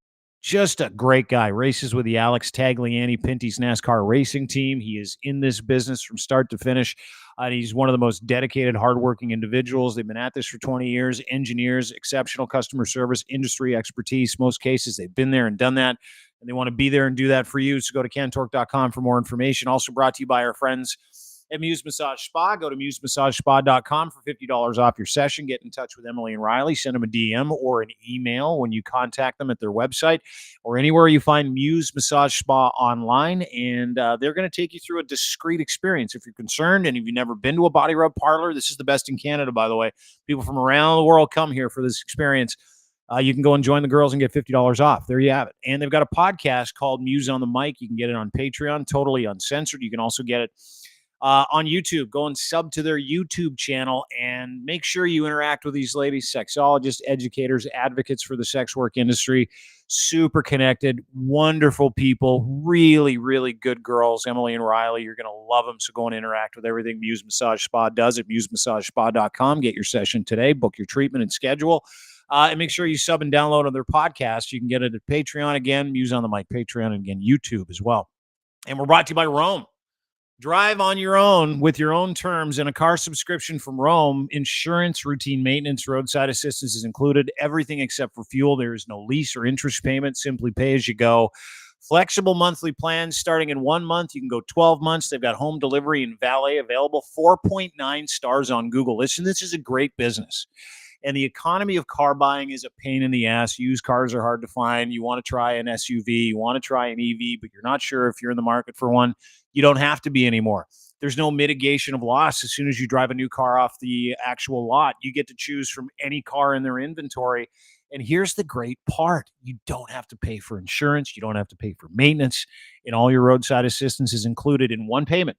Just a great guy. Races with the Alex Tagliani Pinty's NASCAR racing team. He is in this business from start to finish. He's one of the most dedicated, hardworking individuals. They've been at this for 20 years. Engineers, exceptional customer service, industry expertise. Most cases, they've been there and done that, and they want to be there and do that for you. So go to cantorque.com for more information. Also brought to you by our friends at Muse Massage Spa. Go to musemassagespA.com for $50 off your session. Get in touch with Emily and Riley. Send them a DM or an email when you contact them at their website or anywhere you find Muse Massage Spa online. And they're going to take you through a discreet experience. If you're concerned and if you've never been to a body rub parlor, this is the best in Canada, by the way. People from around the world come here for this experience. You can go and join the girls and get $50 off. There you have it. And they've got a podcast called Muse on the Mic. You can get it on Patreon, totally uncensored. You can also get it on YouTube. Go and sub to their YouTube channel and make sure you interact with these ladies, sexologists, educators, advocates for the sex work industry. Super connected, wonderful people, really, really good girls. Emily and Riley, you're going to love them. So go and interact with everything Muse Massage Spa does at musemassagespA.com. Get your session today, book your treatment and schedule. And make sure you sub and download on their podcast. You can get it at Patreon again, Muse on the Mic, Patreon, and again, YouTube as well. And we're brought to you by Rome. Drive on your own with your own terms and a car subscription from Rome. Insurance, routine maintenance, roadside assistance is included. Everything except for fuel. There is no lease or interest payment. Simply pay as you go. Flexible monthly plans starting in 1 month. You can go 12 months. They've got home delivery and valet available. 4.9 stars on Google. Listen, this is a great business. And the economy of car buying is a pain in the ass. Used cars are hard to find. You want to try an SUV, you want to try an EV, but you're not sure if you're in the market for one. You don't have to be anymore. There's no mitigation of loss. As soon as you drive a new car off the actual lot, you get to choose from any car in their inventory. And here's the great part. You don't have to pay for insurance. You don't have to pay for maintenance. And all your roadside assistance is included in one payment.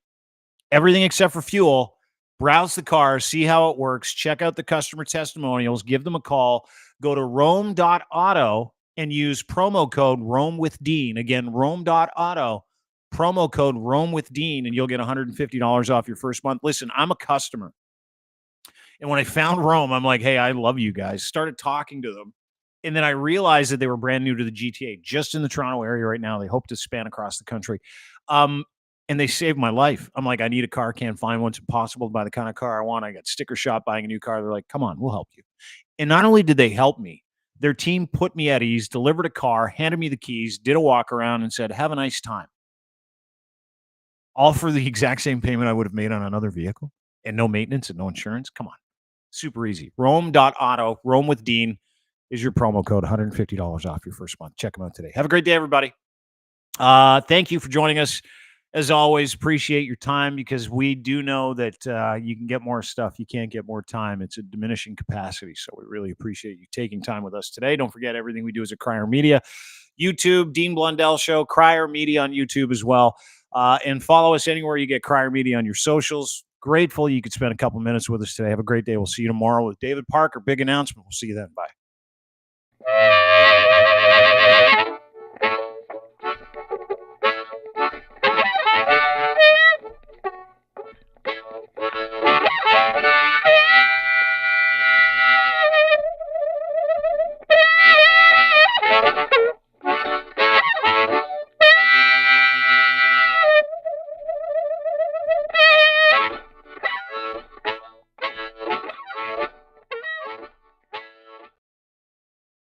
Everything except for fuel. Browse the car, see how it works, check out the customer testimonials, give them a call, go to Rome.auto and use promo code RomeWithDean. Again, Rome.auto, promo code RomeWithDean, and you'll get $150 off your first month. Listen, I'm a customer. And when I found Rome, I'm like, hey, I love you guys. Started talking to them. And then I realized that they were brand new to the GTA, just in the Toronto area right now. They hope to span across the country. And they saved my life. I'm like, I need a car, can't find one. It's impossible to buy the kind of car I want. I got sticker shock buying a new car. They're like, come on, we'll help you. And not only did they help me, their team put me at ease, delivered a car, handed me the keys, did a walk around and said, have a nice time. All for the exact same payment I would have made on another vehicle and no maintenance and no insurance. Come on. Super easy. Rome.auto, Rome with Dean is your promo code, $150 off your first month. Check them out today. Have a great day, everybody. Thank you for joining us. As always, appreciate your time because we do know that you can get more stuff. You can't get more time. It's a diminishing capacity. So we really appreciate you taking time with us today. Don't forget everything we do is at Crier Media. YouTube, Dean Blundell Show, Crier Media on YouTube as well. And follow us anywhere you get Crier Media on your socials. Grateful you could spend a couple minutes with us today. Have a great day. We'll see you tomorrow with David Parker. Big announcement. We'll see you then. Bye.